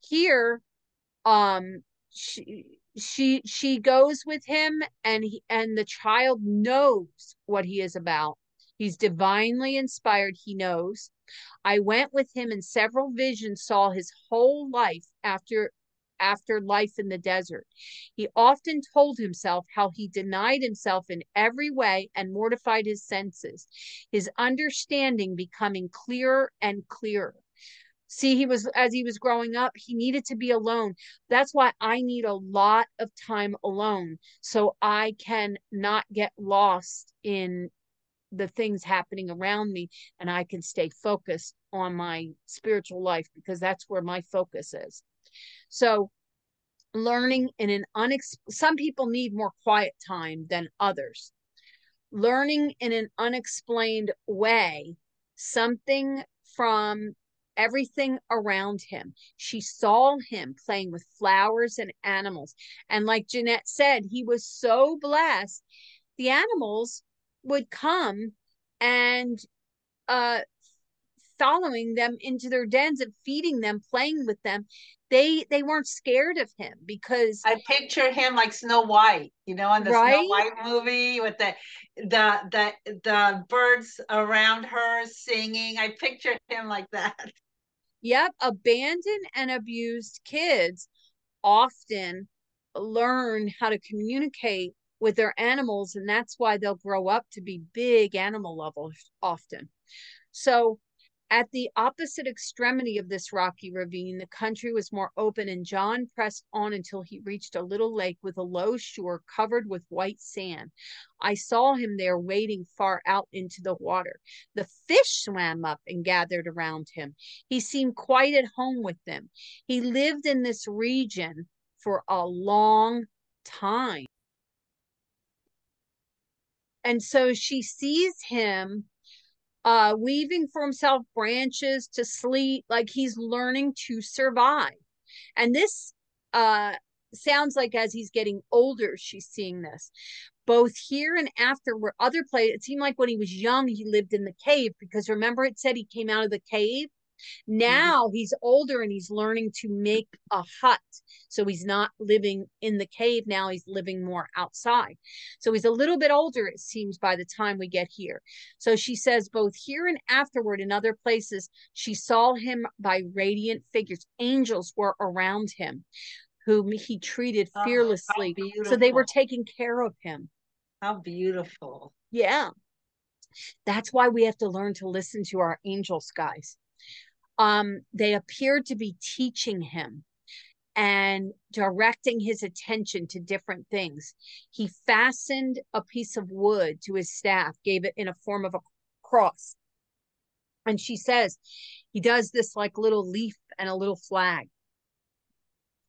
here, she goes with him, and the child knows what he is about. He's divinely inspired. He knows. I went with him in several visions, saw his whole life after life in the desert. He often told himself how he denied himself in every way and mortified his senses, his understanding becoming clearer and clearer. See, as he was growing up, he needed to be alone. That's why I need a lot of time alone, so I can not get lost in the things happening around me, and I can stay focused on my spiritual life, because that's where my focus is. So learning in some people need more quiet time than others. Learning in an unexplained way something from everything around him. She saw him playing with flowers and animals. And like Jeanette said, he was so blessed. The animals would come and following them into their dens and feeding them, playing with them. They weren't scared of him, because I picture him like Snow White, in the Snow White movie, with the birds around her singing. I picture him like that. Yep. Abandoned and abused kids often learn how to communicate with their animals, and that's why they'll grow up to be big animal lovers often. So at the opposite extremity of this rocky ravine, the country was more open, and John pressed on until he reached a little lake with a low shore covered with white sand. I saw him there wading far out into the water. The fish swam up and gathered around him. He seemed quite at home with them. He lived in this region for a long time. And so she sees him weaving for himself branches to sleep, like he's learning to survive. And this sounds like as he's getting older, she's seeing this. Both here and after were other places. It seemed like when he was young, he lived in the cave, because remember it said he came out of the cave. Now he's older and he's learning to make a hut. So he's not living in the cave now, he's living more outside. So he's a little bit older, it seems, by the time we get here. So she says, both here and afterward in other places, she saw him by radiant figures. Angels were around him, whom he treated fearlessly. So they were taking care of him. How beautiful. Yeah. That's why we have to learn to listen to our angels, guys. They appeared to be teaching him and directing his attention to different things. He fastened a piece of wood to his staff, gave it in a form of a cross. And she says he does this like little leaf and a little flag.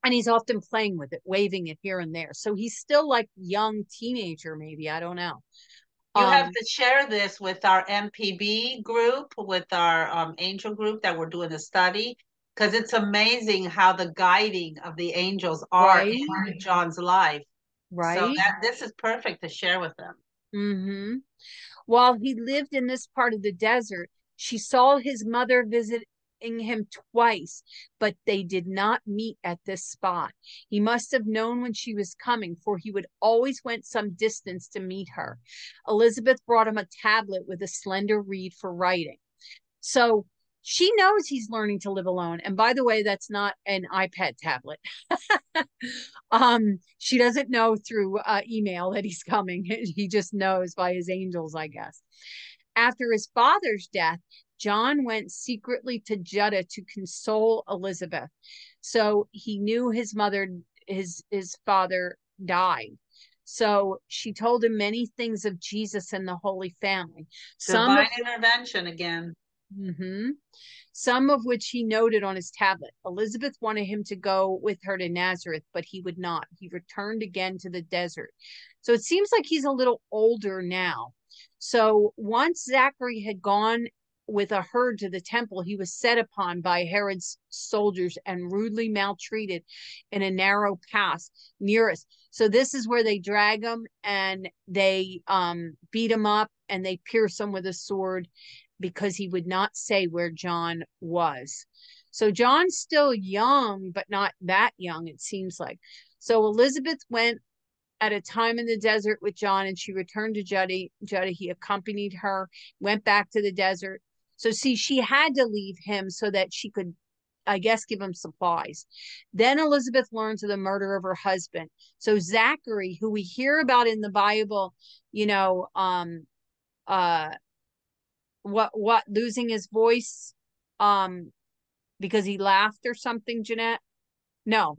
And he's often playing with it, waving it here and there. So he's still like young teenager, maybe. I don't know. You have to share this with our MPB group, with our angel group that we're doing the study, because it's amazing how the guiding of the angels are in John's life. Right. So this is perfect to share with them. Mm-hmm. While he lived in this part of the desert, she saw his mother visiting him twice, but they did not meet at this spot. He must have known when she was coming, for he would always went some distance to meet her. Elizabeth brought him a tablet with a slender reed for writing. So she knows he's learning to live alone. And by the way, that's not an iPad tablet. She doesn't know through email that he's coming. He just knows by his angels, I guess. After his father's death, John went secretly to Judah to console Elizabeth. So he knew his father died. So she told him many things of Jesus and the Holy Family. Divine intervention again. Mm-hmm. Some of which he noted on his tablet. Elizabeth wanted him to go with her to Nazareth, but he would not. He returned again to the desert. So it seems like he's a little older now. So once Zachary had gone with a herd to the temple, he was set upon by Herod's soldiers and rudely maltreated in a narrow pass near us. So this is where they drag him and they beat him up and they pierce him with a sword, because he would not say where John was. So John's still young, but not that young, it seems like. So Elizabeth went at a time in the desert with John, and she returned to Judah. He accompanied her, went back to the desert. So see, she had to leave him so that she could, I guess, give him supplies. Then Elizabeth learns of the murder of her husband. So Zachary, who we hear about in the Bible, what losing his voice because he laughed or something, Jeanette? No,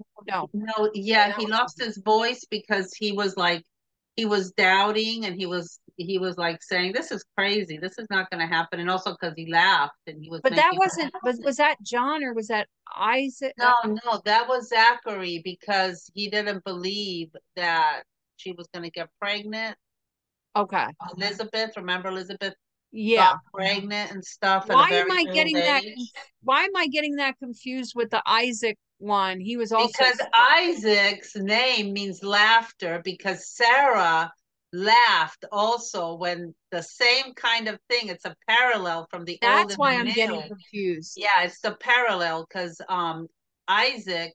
yeah, he lost his voice because he was doubting, and he was like saying, this is crazy, this is not going to happen, and also because he laughed and he was. But that wasn't, was that John or was that Isaac? No, that was Zachary, because he didn't believe that she was going to get pregnant. Okay. Elizabeth, remember Elizabeth? Yeah, got pregnant and stuff. Why am I getting that confused with the Isaac one? He was also, because Isaac's name means laughter, because Sarah laughed also when the same kind of thing. It's a parallel from the old. That's why I'm getting confused. Yeah, it's the parallel, because Isaac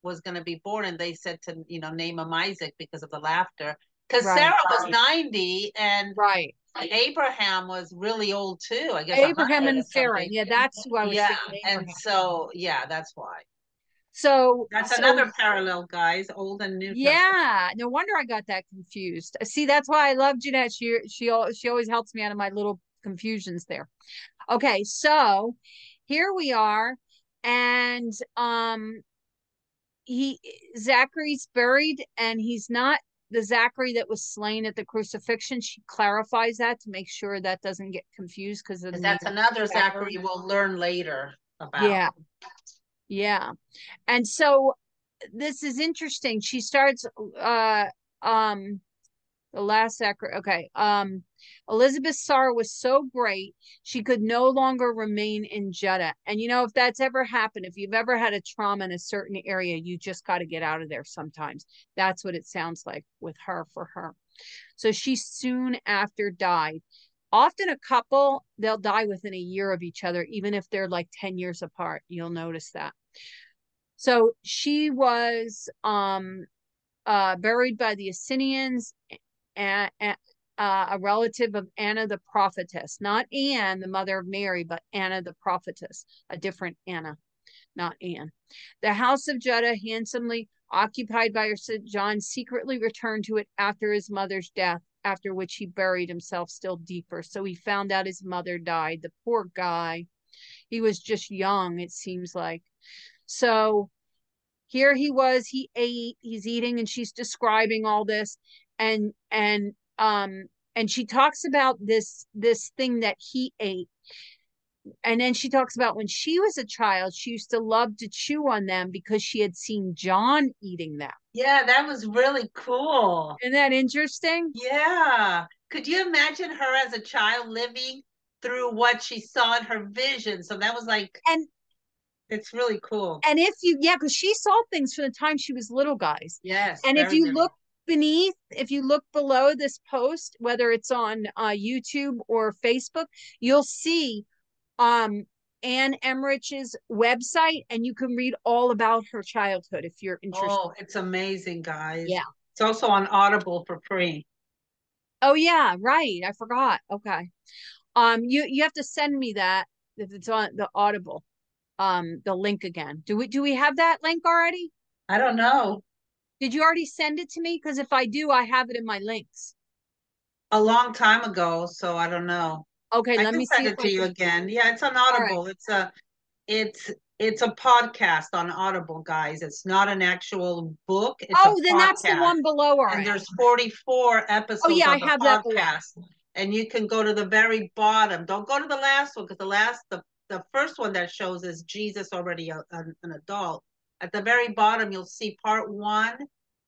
was going to be born, and they said to name him Isaac because of the laughter. Because Sarah was 90 and Abraham was really old too. I guess Abraham and Sarah. Yeah, that's who I was thinking. Abraham. And so that's why. So that's another parallel, guys. Old and New Testament. Yeah, no wonder I got that confused. See, that's why I love Jeanette. She always helps me out of my little confusions there. Okay, so here we are, and Zachary's buried, and he's not the Zachary that was slain at the crucifixion. She clarifies that to make sure that doesn't get confused, because that's another Zachary we'll learn later about. Yeah. And so this is interesting. She starts The last okay. Elizabeth's sorrow was so great she could no longer remain in Judah. And you know, if that's ever happened, if you've ever had a trauma in a certain area, you just got to get out of there sometimes. That's what it sounds like with her, for her. So she soon after died. Often a couple, they'll die within a year of each other, even if they're like 10 years apart. You'll notice that. So she was buried by the Assyrians, and a relative of Anna the prophetess, not Anne, the mother of Mary, but Anna the prophetess, a different Anna, not Anne. The house of Judah, handsomely occupied by her son John, secretly returned to it after his mother's death, after which he buried himself still deeper. So he found out his mother died. The poor guy. He was just young, it seems like. So here he was, he ate, he's eating, and she's describing all this. And she talks about this thing that he ate. And then she talks about when she was a child, she used to love to chew on them because she had seen John eating them. Yeah, that was really cool. Isn't that interesting? Yeah. Could you imagine her as a child living through what she saw in her vision? So that was like, and it's really cool. And if you, yeah, because she saw things from the time she was little, guys. Yes. And if you look beneath, if you look below this post, whether it's on YouTube or Facebook, you'll see Anne Emmerich's website, and you can read all about her childhood if you're interested. Oh, it's amazing, guys. Yeah. It's also on Audible for free. Oh yeah, right. I forgot. Okay. You have to send me that if it's on the Audible. The link again. Do we have that link already? I don't know. Did you already send it to me? Because if I do, I have it in my links. A long time ago, so I don't know. Okay, let me see send it to you again. Yeah, it's on Audible. Right. It's a podcast on Audible, guys. It's not an actual book. It's a then podcast. that's the one below already. And there's 44 episodes of the I have podcast. That and you can go to the very bottom. Don't go to the last one, because the first one that shows is Jesus already an adult. At the very bottom, you'll see part 1.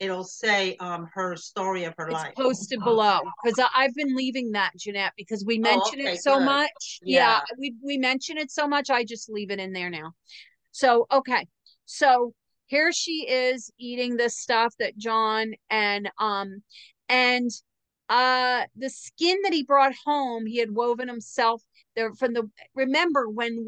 It'll say her story of her life. It's posted below, because I've been leaving that, Jeanette, because we mention it so much. Yeah, we mention it so much. I just leave it in there now. So okay, so here she is eating this stuff that John and the skin that he brought home, he had woven himself there from the, remember when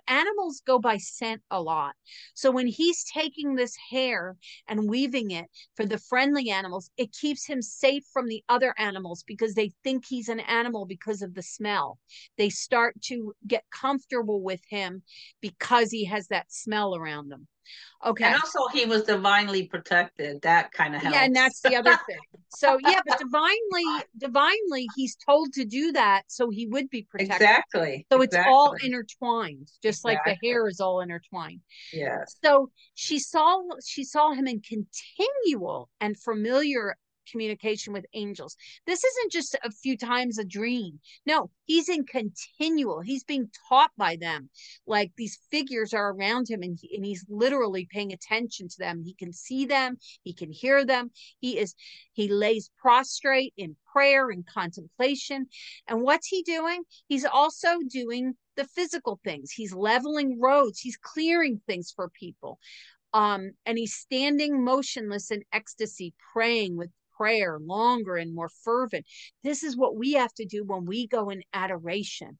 animals go by scent a lot. So when he's taking this hair and weaving it for the friendly animals, it keeps him safe from the other animals, because they think he's an animal because of the smell. They start to get comfortable with him because he has that smell around them. Okay. And also he was divinely protected. That kind of helps. Yeah, and that's the other thing. So yeah, but divinely, he's told to do that so he would be protected. Exactly. So it's all intertwined, just like the hair is all intertwined. Yes. So she saw him in continual and familiar communication with angels. This isn't just a few times a dream. No, he's in continual. He's being taught by them. Like these figures are around him, and he's literally paying attention to them. He can see them. He can hear them. He lays prostrate in prayer and contemplation. And what's he doing? He's also doing the physical things. He's leveling roads. He's clearing things for people. And he's standing motionless in ecstasy, praying with prayer longer and more fervent. This is what we have to do when we go in adoration.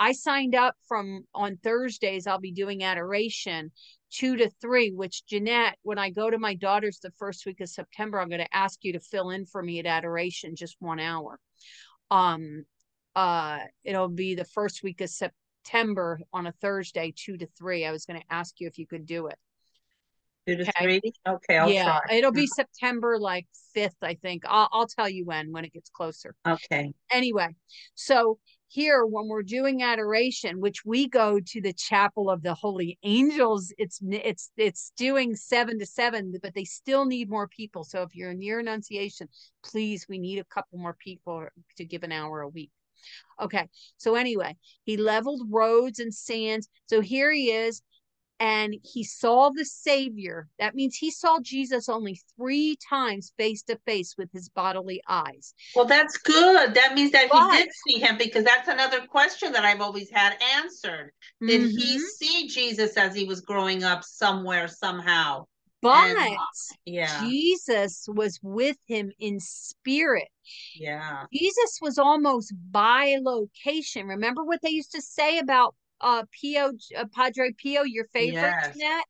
I signed up on Thursdays. I'll be doing adoration 2 to 3, which Jeanette, when I go to my daughter's the first week of September, I'm going to ask you to fill in for me at adoration, just 1 hour. It'll be the first week of September on a Thursday, 2 to 3. I was going to ask you if you could do it. 2 to 3. Okay, I'll try. It'll be September like 5th, I think. I'll tell you when it gets closer. Okay. Anyway, so here when we're doing adoration, which we go to the Chapel of the Holy Angels, it's doing 7 to 7, but they still need more people. So if you're near Annunciation, please, we need a couple more people to give an hour a week. Okay, so anyway, he leveled roads and sands. So here he is. and he saw the Savior. That means he saw Jesus only 3 times face to face with his bodily eyes. Well, that's good. That means that he But did see him, because that's another question that I've always had answered. Did he see Jesus as he was growing up somewhere, somehow? but And yeah, Jesus was with him in spirit. yeah, Jesus was almost by location. Remember what they used to say about Pio, Padre Pio, your favorite, yes, Jeanette?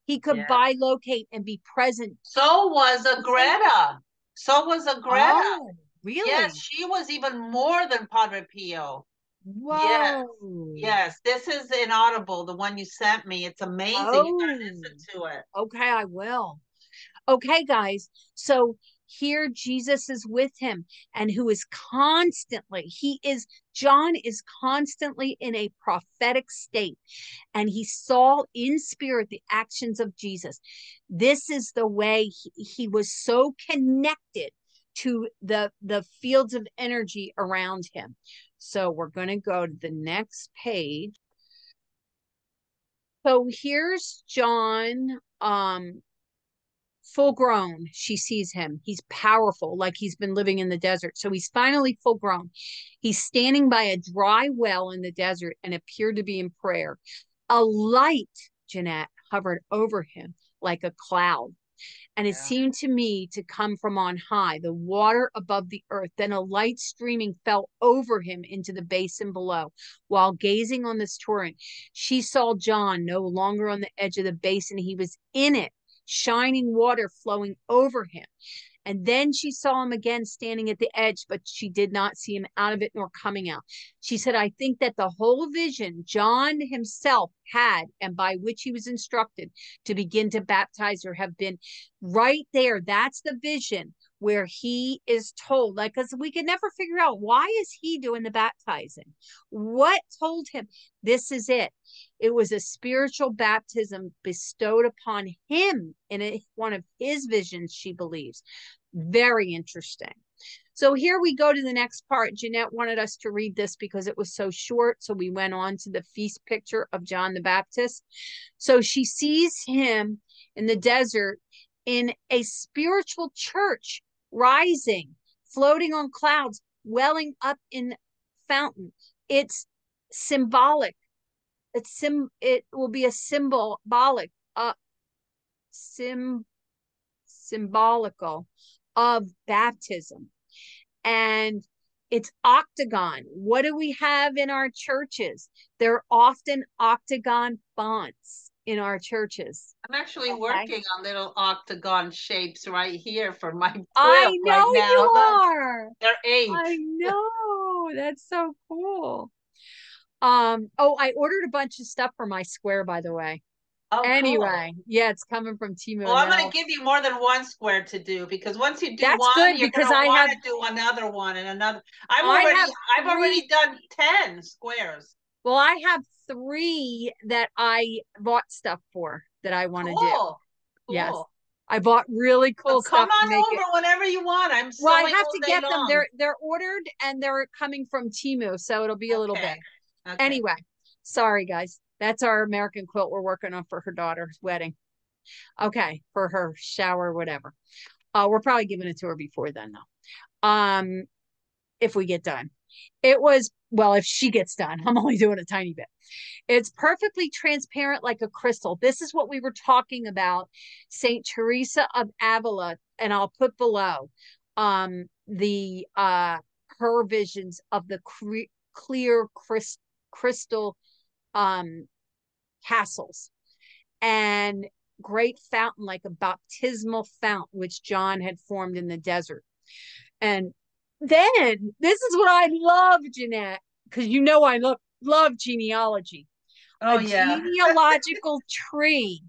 He could yes. bilocate and be present. So was a Greta. So was a Greta. Oh, really? Yes, she was even more than Padre Pio. Yes, Whoa. yes. This is inaudible, the one you sent me. It's amazing. You gotta listen to it. Okay, I will. Okay, guys. So here Jesus is with him, and who is constantly, John is constantly in a prophetic state, and he saw in spirit the actions of Jesus. This is the way he was so connected to the fields of energy around him. So we're going to go to the next page. So here's John, full grown. She sees him. He's powerful, like he's been living in the desert. So he's finally full grown. He's standing by a dry well in the desert and appeared to be in prayer. A light, Jeanette, hovered over him like a cloud. And it seemed to me to come from on high, the water above the earth. Then a light streaming fell over him into the basin below. While gazing on this torrent, she saw John no longer on the edge of the basin. He was in it, shining water flowing over him. And then she saw him again standing at the edge, but she did not see him out of it nor coming out. She said, I think that the whole vision John himself had, and by which he was instructed to begin to baptize her, have been right there. That's the vision where he is told, like, because we could never figure out, why is he doing the baptizing? What told him? This is it. It was a spiritual baptism bestowed upon him in one of his visions, she believes. Very interesting. So here we go to the next part. Jeanette wanted us to read this because it was so short. So we went on to the feast picture of John the Baptist. So she sees him in the desert in a spiritual church, rising, floating on clouds, welling up in fountain. It's symbolic. It will be a symbolical of baptism. And it's octagon. What do we have in our churches? They're often octagon fonts in our churches. I'm actually working on little octagon shapes right here for my quilt I know right now. you Look, are. they're 8. I know. That's so cool. I ordered a bunch of stuff for my square, by the way. Oh, Anyway, cool. Yeah, it's coming from Temu. Well, I'm going to give you more than one square to do, because once you do That's one, good, you're going because to want to do another one and another. I've already done 10 squares. Well, I have 3 that I bought stuff for that I want to do. Cool. Yes. I bought really cool stuff. Come on over whenever you want. I'm Well, I sewing have all to day get them. long. They're ordered and they're coming from Temu, so it'll be a little bit. Okay. Anyway, sorry guys. That's our American quilt we're working on for her daughter's wedding. Okay, for her shower, whatever. We're probably giving it to her before then, though. If we get done. It was, well, if she gets done, I'm only doing a tiny bit. It's perfectly transparent like a crystal. This is what we were talking about. Saint Teresa of Avila, and I'll put below the her visions of the clear crystal castles and great fountain, like a baptismal fountain, which John had formed in the desert. And then this is what I love, Jeanette, because you know I love genealogy. Oh, genealogical tree,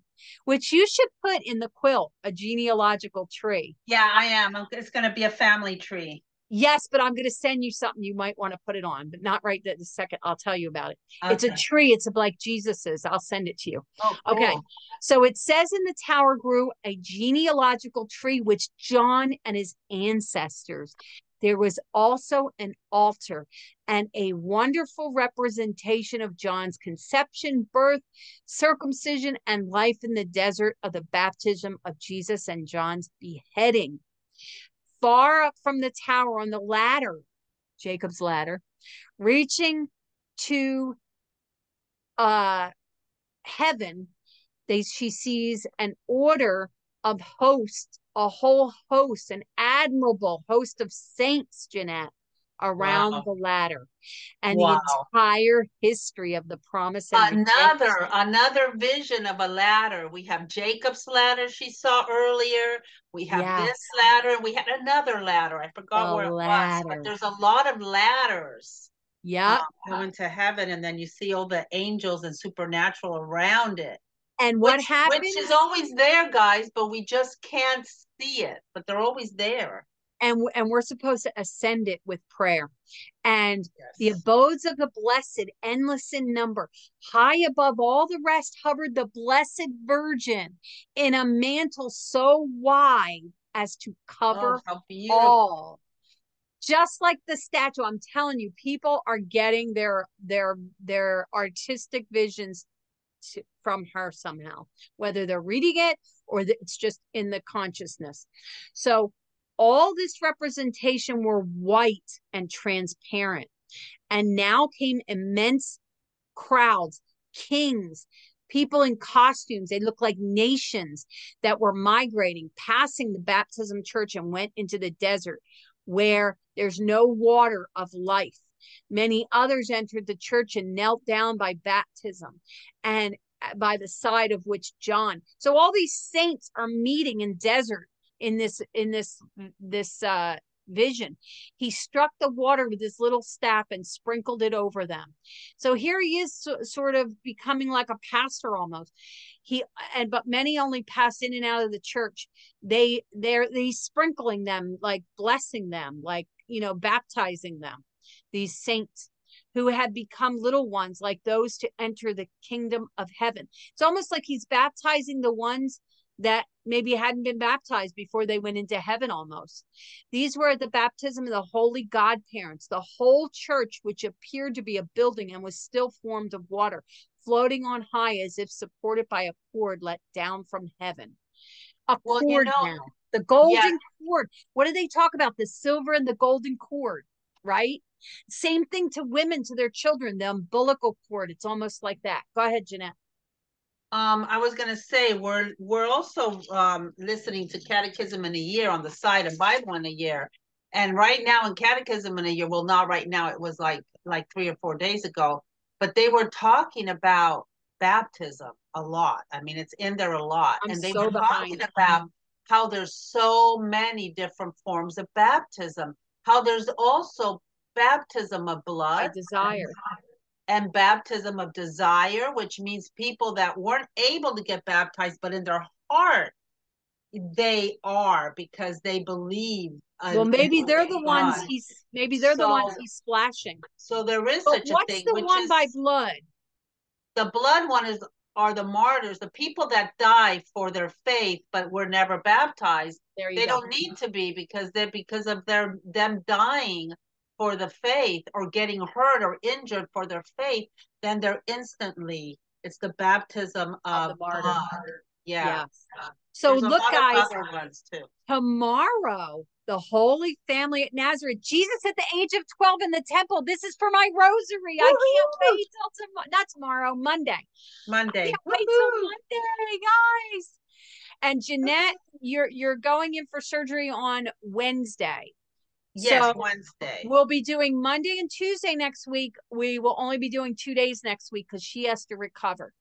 which you should put in the quilt, a genealogical tree. Yeah, I am. It's going to be a family tree. Yes, but I'm going to send you something you might want to put it on, but not right this second. I'll tell you about it. Okay. It's a tree. It's like Jesus's. I'll send it to you. Oh, cool. Okay. So it says in the tower grew a genealogical tree, which John and his ancestors There was also an altar and a wonderful representation of John's conception, birth, circumcision, and life in the desert, of the baptism of Jesus and John's beheading. Far up from the tower on the ladder, Jacob's ladder, reaching to heaven, she sees an order of hosts, a whole host, an admirable host of saints, Jeanette, around the ladder, and the entire history of the promise and another vision of a ladder. We have Jacob's ladder she saw earlier. We have this ladder, and we had another ladder. I forgot where it was, but there's a lot of ladders. Yeah, going to heaven, and then you see all the angels and supernatural around it. And what happens? Which is always there, guys, but we just can't see it. But they're always there. And we're supposed to ascend it with prayer. And the abodes of the blessed, endless in number, high above all the rest, hovered the Blessed Virgin in a mantle so wide as to cover all. Just like the statue, I'm telling you, people are getting their artistic visions from her somehow, whether they're reading it or it's just in the consciousness. So all this representation were white and transparent. And now came immense crowds, kings, people in costumes. They look like nations that were migrating, passing the baptism church, and went into the desert where there's no water of life. Many others entered the church and knelt down by baptism, and by the side of which John. So all these saints are meeting in desert in this vision. He struck the water with his little staff and sprinkled it over them. So here he is, sort of becoming like a pastor almost. But many only pass in and out of the church. He's sprinkling them, like blessing them, like, baptizing them. These saints who had become little ones, like those to enter the kingdom of heaven. It's almost like he's baptizing the ones that maybe hadn't been baptized before they went into heaven almost. These were at the baptism of the holy godparents, the whole church, which appeared to be a building and was still formed of water, floating on high as if supported by a cord let down from heaven. A cord now. The golden cord. What do they talk about? The silver and the golden cord, right? Same thing to women, to their children, the umbilical cord. It's almost like that. Go ahead, Jeanette. I was going to say, we're also listening to Catechism in a Year on the side of Bible in a Year. And right now in Catechism in a Year, well, not right now, it was like 3 or 4 days ago, but they were talking about baptism a lot. I mean, it's in there a lot. And they were talking about how there's so many different forms of baptism, how there's also baptism of blood, desire, and baptism of desire, which means people that weren't able to get baptized, but in their heart they are, because they believe. Well, maybe they're the ones the ones he's splashing. So there is such a thing. What's the one by blood? The blood one are the martyrs, the people that die for their faith but were never baptized. They don't need to be, because of them dying for the faith, or getting hurt or injured for their faith, then they're instantly, it's the baptism of the martyr. Yeah. So look, guys, tomorrow, the Holy Family at Nazareth, Jesus at the age of 12 in the temple. This is for my rosary. I can't wait till not tomorrow, Monday. I can't wait till Monday, guys. And Jeanette, you're going in for surgery on Wednesday. Yes, so Wednesday. We'll be doing Monday and Tuesday next week. We will only be doing 2 days next week because she has to recover.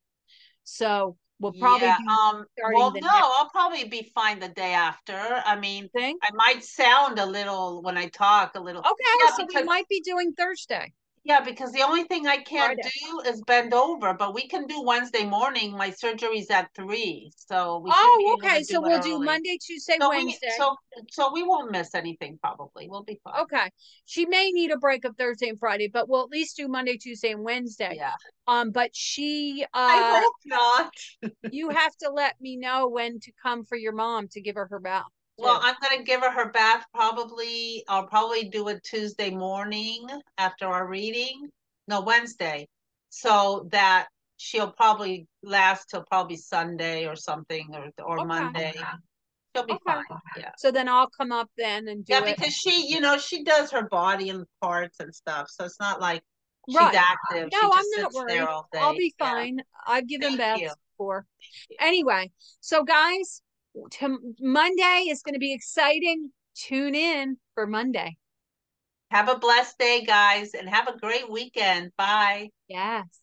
So we'll probably I'll probably be fine the day after. I mean, I might sound a little when I talk a little. Okay, so we might be doing Thursday. Yeah, because the only thing I can't do is bend over, but we can do Wednesday morning. My surgery's at 3, so we should be able to do so we'll do Monday, Tuesday, Wednesday. So we won't miss anything. Probably we'll be fine. Okay, she may need a break of Thursday and Friday, but we'll at least do Monday, Tuesday, and Wednesday. Yeah. But she, I hope not. You have to let me know when to come for your mom to give her bath. Well, I'm going to give her bath probably. I'll probably do it Tuesday morning after our reading. No, Wednesday. So that she'll probably last till probably Sunday or something, or Okay. Monday. She'll be Okay. fine. Yeah. So then I'll come up then and do Yeah, it. because she does her body and parts and stuff. So it's not like she's Right. active. No, She I'm just not sits there worried. all day. I'll be Yeah. fine. I've given Thank you. baths before. Anyway, so guys, Monday is going to be exciting. Tune in for Monday. Have a blessed day, guys, and have a great weekend. Bye. Yes.